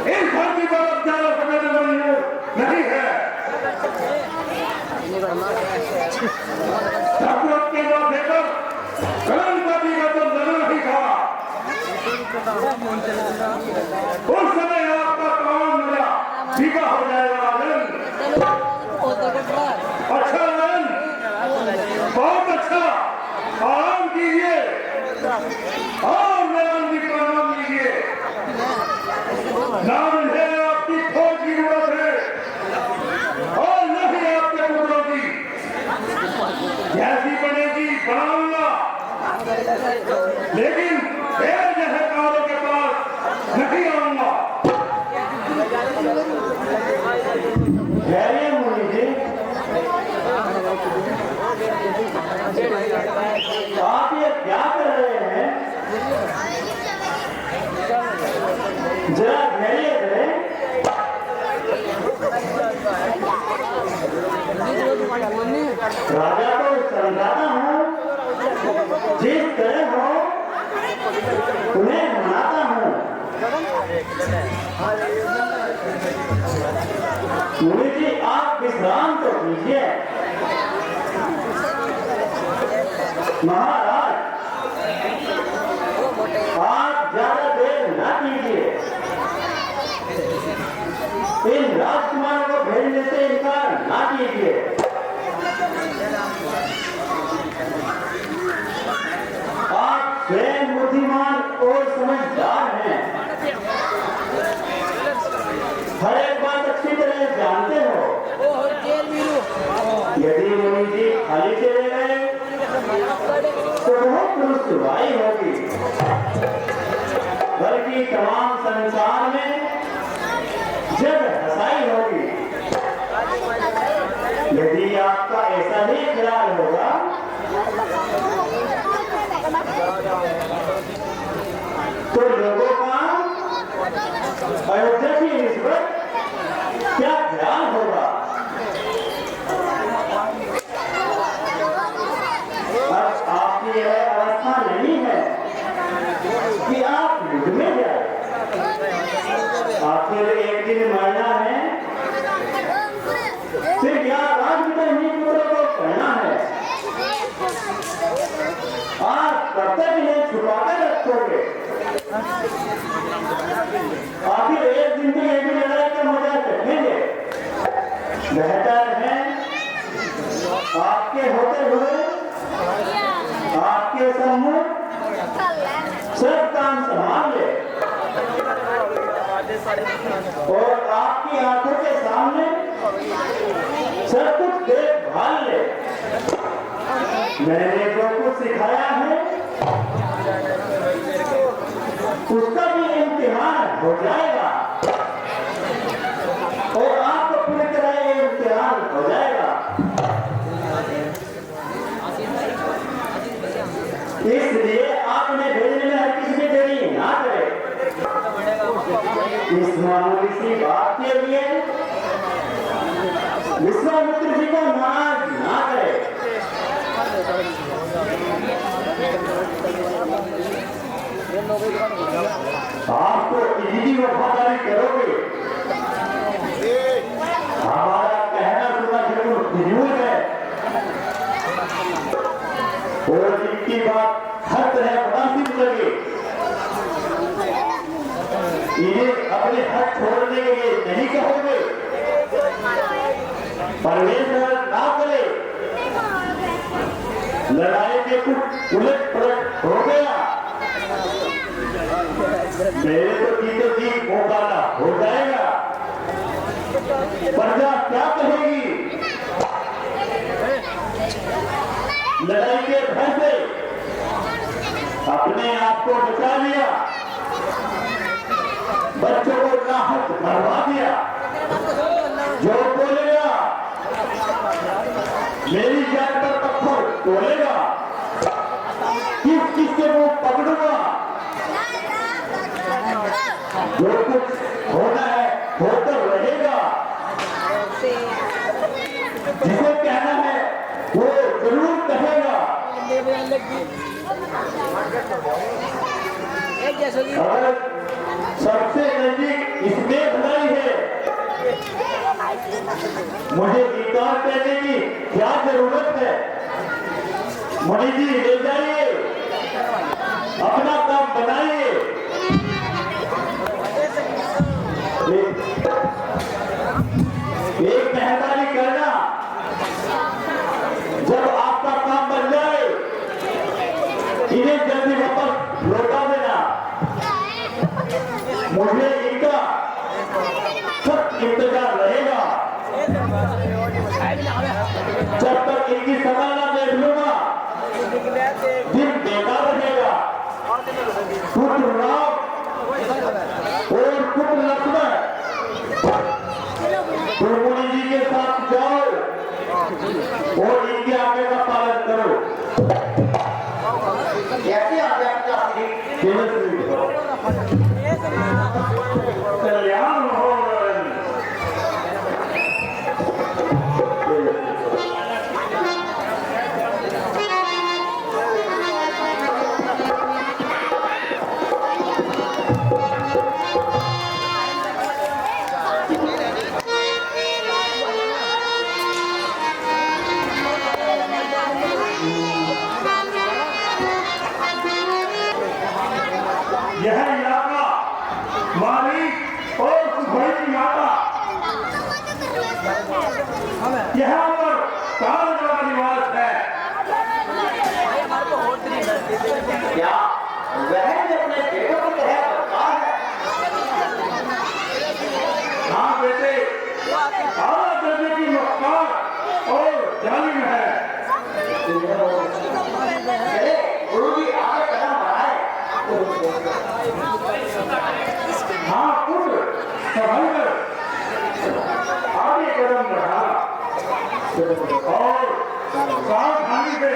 इस धरती पर अब ज्यादा समय मंजूर नहीं है। ठाकुर के बाद देकर गणपति का तो जन्म नहीं था, उस समय आपका काम मेरा फीका हो जाएगा। आनंद, अच्छा आनंद, बहुत अच्छा, आराम कीजिए और मेरा प्रणाम कीजिए। नाम है आपकी फौज की जरूरत है और नहीं आपके पुत्रों की। जैसी बनेगी बनाऊंगा, लेकिन फिर जैसे कारों के पास नहीं आऊंगा। धैर्य मुनि जी, आप ये क्या कर रहे हैं? जरा धैर्य करें। राजा को समझाता हूँ, जिस तरह हो उन्हें मनाता हूँ। मुनि जी, आप विश्राम तो कीजिए। महाराज, आप ज्यादा देर ना कीजिए। इन राजकुमारों को भेजने से इनकार ना कीजिए। आप स्वयं बुद्धिमान और समझदार हैं, हर एक बात अच्छी तरह जानते हो। यदि मुनि जी खाली चले गए तो बहुत रुसवाई होगी, बल्कि तमाम संसार में जग हंसाई होगी। यदि आपका ऐसा ही ख्याल होगा तो लोगों का अयोध्या की निस्बत क्या ख्याल होगा? अब आपकी यह अवस्था नहीं है कि आप युद्ध में जाए। आखिर एक दिन मरना है, फिर यहाँ कब तक इन्हें छुपा कर रखोगे? आखिर एक दिन तो ये भी लड़ाई का मजा चखेंगे। बेहतर है आपके होते हुए आपके सम्मुख सब काम संभाल ले और आपकी आंखों के सामने सब कुछ देखभाल ले। मैंने जो कुछ सिखाया है उसका भी इम्तिहान हो जाएगा और आपको पूरी तरह ये इम्तिहान हो जाएगा। इसलिए आपने भेजने में हर किसी की देरी ना करे। इस मामूली सी बात के लिए विश्वामित्र जी को नाराज ना करे। आप तो इतनी वफादारी करोगे, हमारा कहना सुना जरूर फिजूल है और इनकी बात हर तरह मुनासिब लगे। इन्हें अपने हाथ छोड़ने के लिए नहीं कहोगे। परमेश्वर ना करे लड़ाई में कुछ उलट पलट हो गया, मेरे तो जीते जी मुकाबला हो जाएगा। प्रजा क्या कहेगी? लड़ाई के भय से अपने आप को बचा लिया, बच्चों को नाहक मरवा दिया। जो बोलेगा मेरी जान पर पत्थर तोड़ेगा, किस किसके मुंह पकड़ूंगा। जो कुछ होना है होकर रहेगा, जिसे कहना है वो जरूर कहेगा। अगर सबसे नजदीक इसमें भलाई है, मुझे इनकार करने की क्या जरूरत है? मुनि जी ले जाइए, अपना काम बनाइए। एक मेहरबानी करना, जब आपका काम बन जाए इन्हें जल्दी वापस लौटा देना। मुझे इनका सख्त इंतजार रहेगा। जब तक इनकी सजा ना देख लूंगा दिन बेकार रहेगा। पुत्र राम और पुत्र लक्ष्मण तुम मुनि जी के साथ जाओ और इनकी आज्ञा का पालन करो। कैसे आज्ञा कल्याण हो। यह इलाका मालिक और सुखोई की माता, यहाँ पर काल का निवास है। क्या वह जो अपने बेटों को कहे बता है? हाँ बेटे, आला दर्जे की मक्कार और जालिम है। गुरु जी आगे कदम बढ़ाए। हाँ पुत्र, संभल कर आगे कदम बढ़ा और सावधानी से।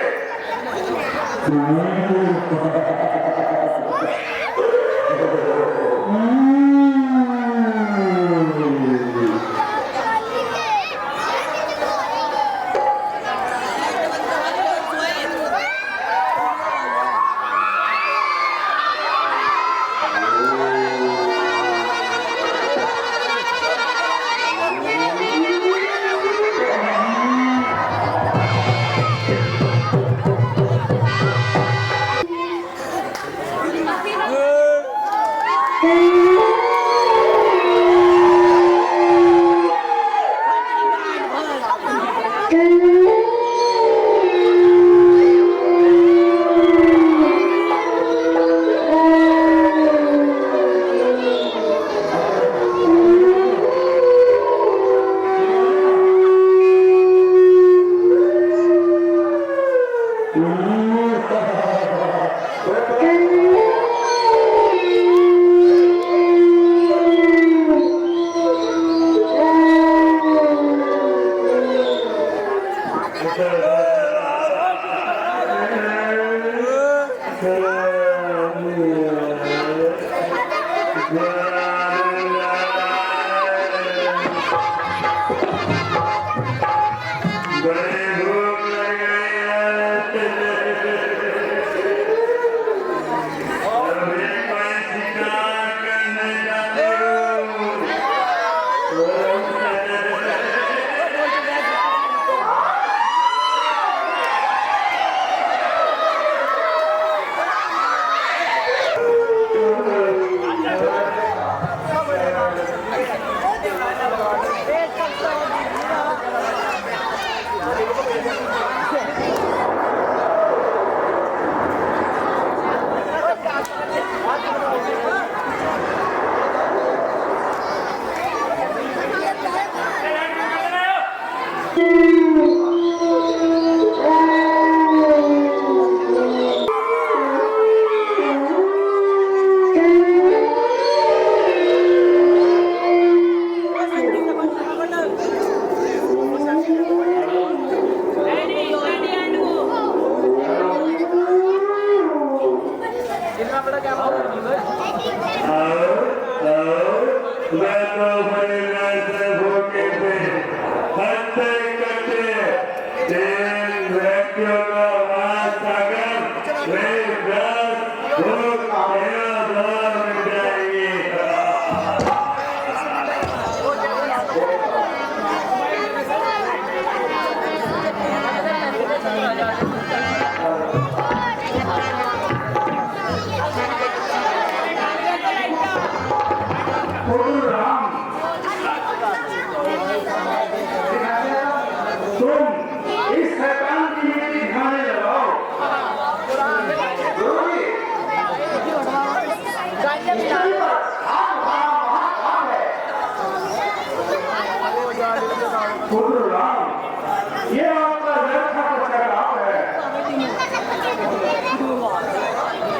ये आपका व्यर्थ प्रचार है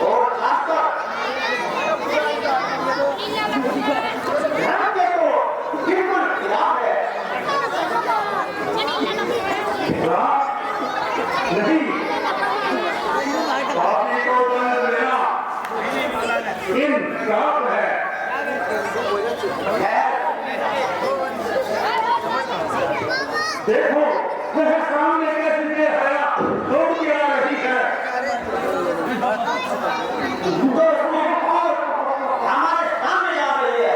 और आपका ध्यान देखो बिल्कुल खिलाफ है नहीं पापी को दंड देना इंसाफ है देखो वह सामने कैसे ये हया दौड़ के आ रही है हमारे सामने आ रही है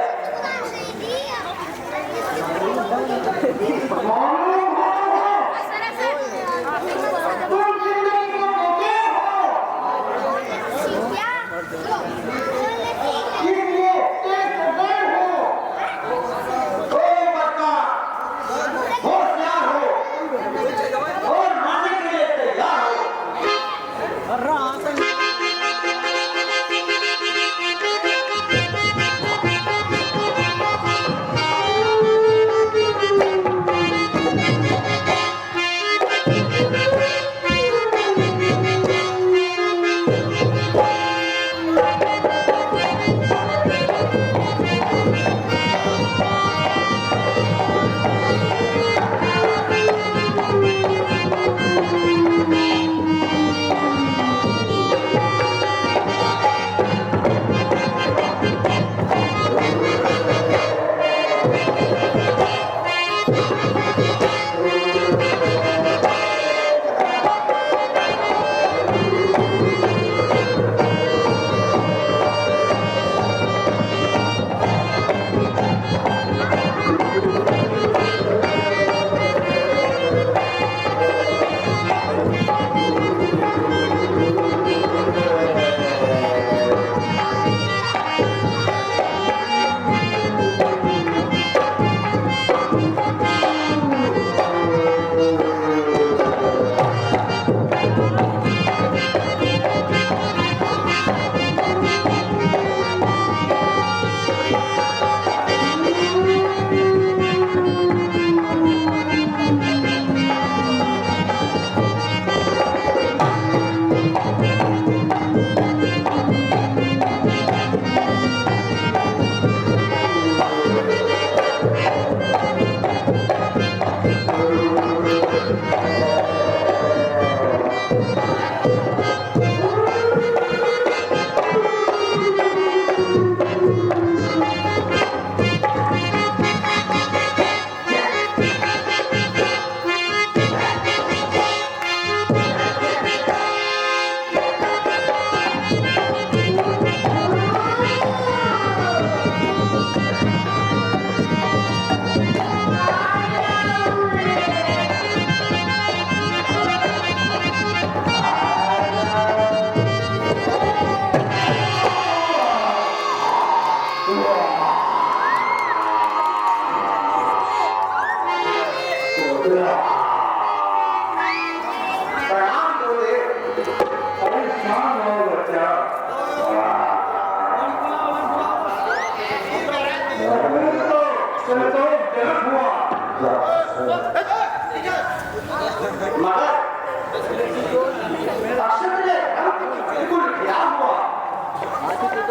मालूम हो तुम जिंदगी को देते हो इसलिए एक सदैव हो कोई बच्चा होशियार हो और मारने के लिए तैयार हो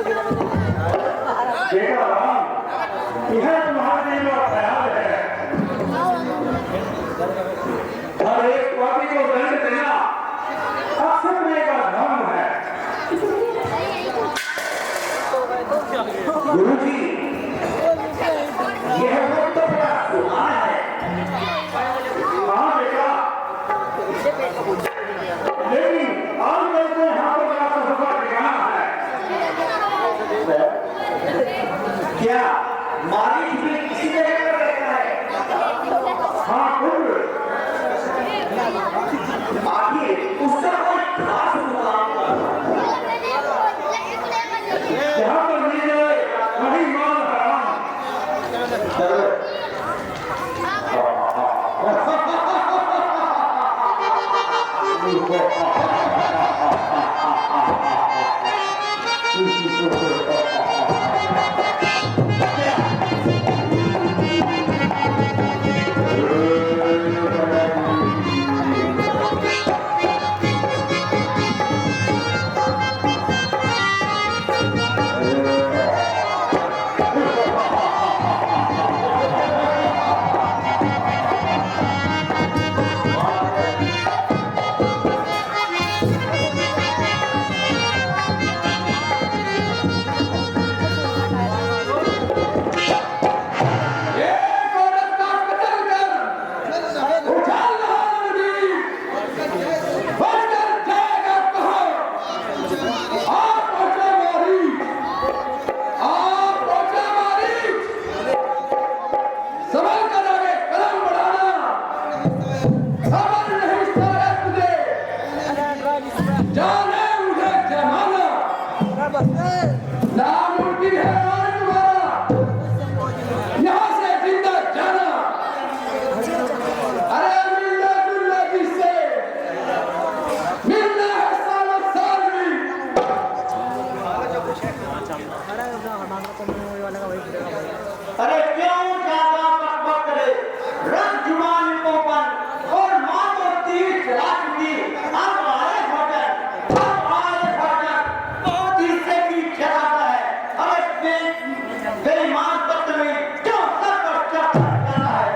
बेटा राम, यह तुम्हारे दिल का ख्याल है। हर एक पापी को दंड देना अक्षय का धर्म है। गुरु जी, यह वक्त तो बड़ा सुहाना है। हाँ बेटा, लेकिन आजकल से यहाँ पर बड़ा सफर ठिकाना है। क्या मालिक भी किसी जगह पर रहता है? हाँ कुल आखिर उसका कोई खास मुकाम जहाँ पर मिल जाए वही माल हराम। अरे क्यों ज्यादा बकबक करे? रंग जुबान पर और मां को तीर चला चुकी। अब आए भटक बहुत इससे भी चलाता है। अरे बेईमान पत्र में क्यों सब पर चढ़ता है?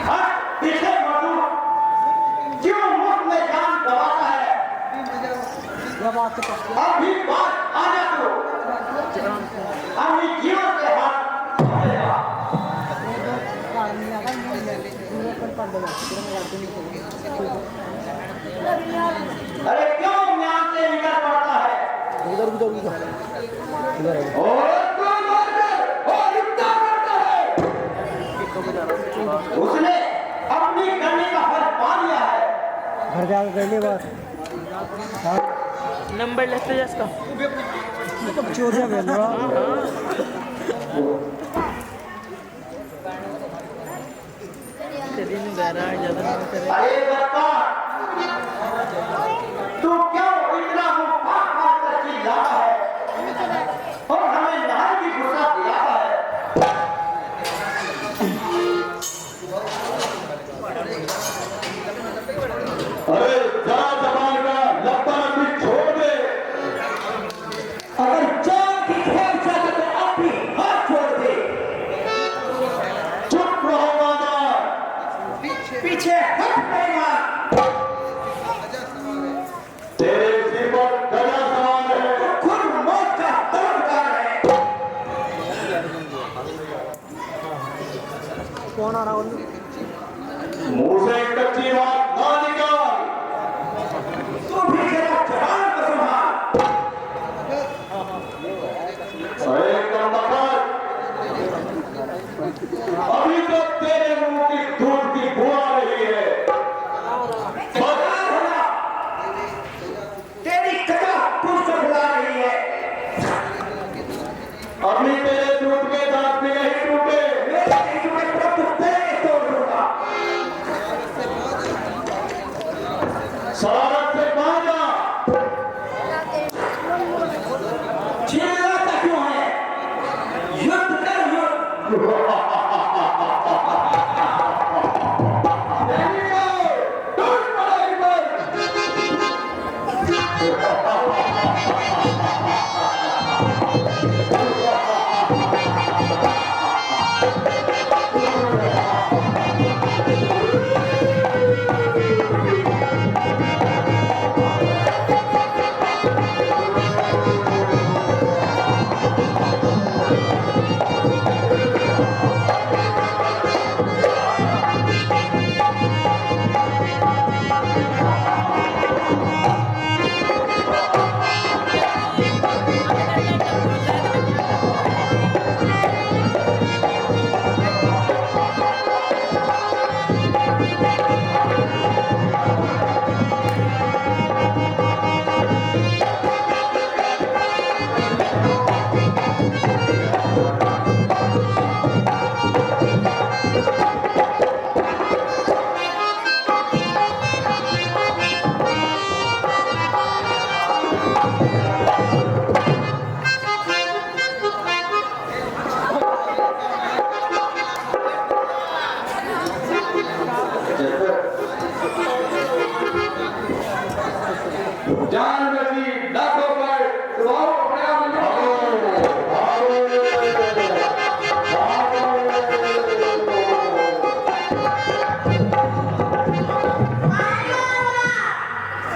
हट पीछे मधु, क्यों मुख में जान गवाता है? अभी बात आ जा तो अभी जीवन से हाथ धोएगा। अरे क्यों म्यान से निकल पड़ता है? और इतना करता है। उसने अपनी करने का फल पा लिया है। घर जाकर कर ले बात। नंबर लेते इसका चोरिया भेज रहा। अरे बच्चा, तू क्यों इतना मुंह कर चिल्लाता है और हमें नहर की गुस्सा दिलाता है? अरे जरा जबान का लपटा भी छोड़ दे। अगर जान की खेल चाहते तो आप भी हाथ छोड़ दे। चुप रहो बाजार, पीछे हट गया। तेरे सिर पर गदा सवार है। खुद मौत का तलबगार है। कौन आ रहा है? मुंह से कच्ची बात ना निकाल। तू भी जरा जबान को संभाल। अरे कमबख्त, अभी तो तेरे मुंह की दूध की बू आ रही है। बदला होना, तेरी कथा तुझको बुला रही है। अभी तेरे दूध के दांत भी नहीं टूटे। मेरे नहीं टूटे तो तेरे तोड़ दूंगा।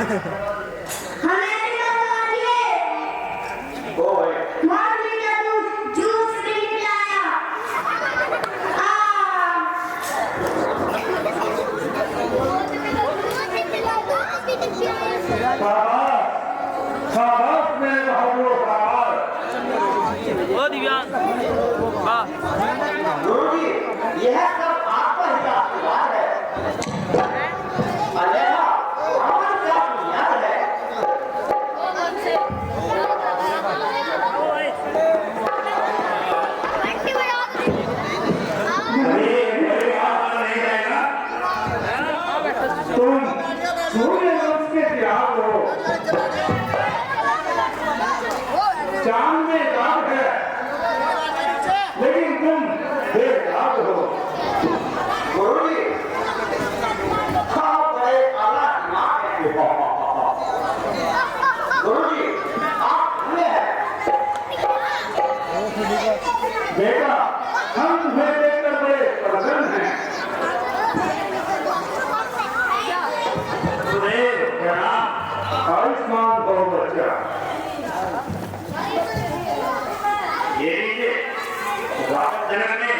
हमें भी बता दिए ओ भाई मार लीजिए जूस भी पिलाया शाबाश शाबाश मेरे बहादुर शाबाश ओ दिव्यांग हाँ गुरुजी यह सब आपका ही आशीर्वाद है अल्लाह हमारी क्या बुनियाद है मेरे हाथ में नहीं रहेगा तुम सूर्य वंश के त्याग हो चांद में दाग है लेकिन तुम बेदाग हो गुरुजी आप बड़े आला दिमाग हैं गुरुजी आप हुए हैं बेटा हम तुम्हें देखकर बड़े प्रसन्न हैं सुदेव प्रणाम आयुष्मान बहु बच्चा ये लीजिए रावण जनक ने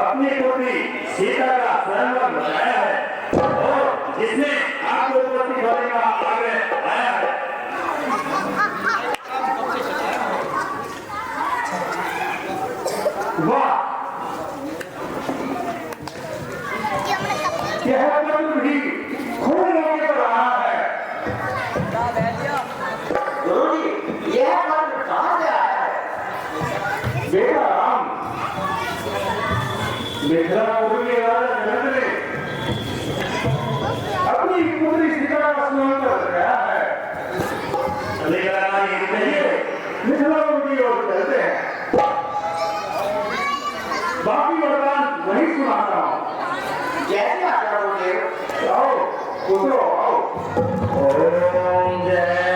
अपनी पुत्री सीता का स्वयंवर बताया है और जिसने आपको प्रति होने का आग्रह आया है वाह यह पत्र भी खून होने पर रहा है गुरुजी यह पत्र कहाँ से आया है बेटा राम मिथिलापुर के राजा जनक ने अपनी पुत्री सीता का स्मरण कर रहा है लेकिन ये कहिए मिथिलापुर की ओर चलते हैं बाकी वरदान वही सुनाता हूँ जैसे आज्ञा गुरुदेव आओ पुत्रो आओ ओम जय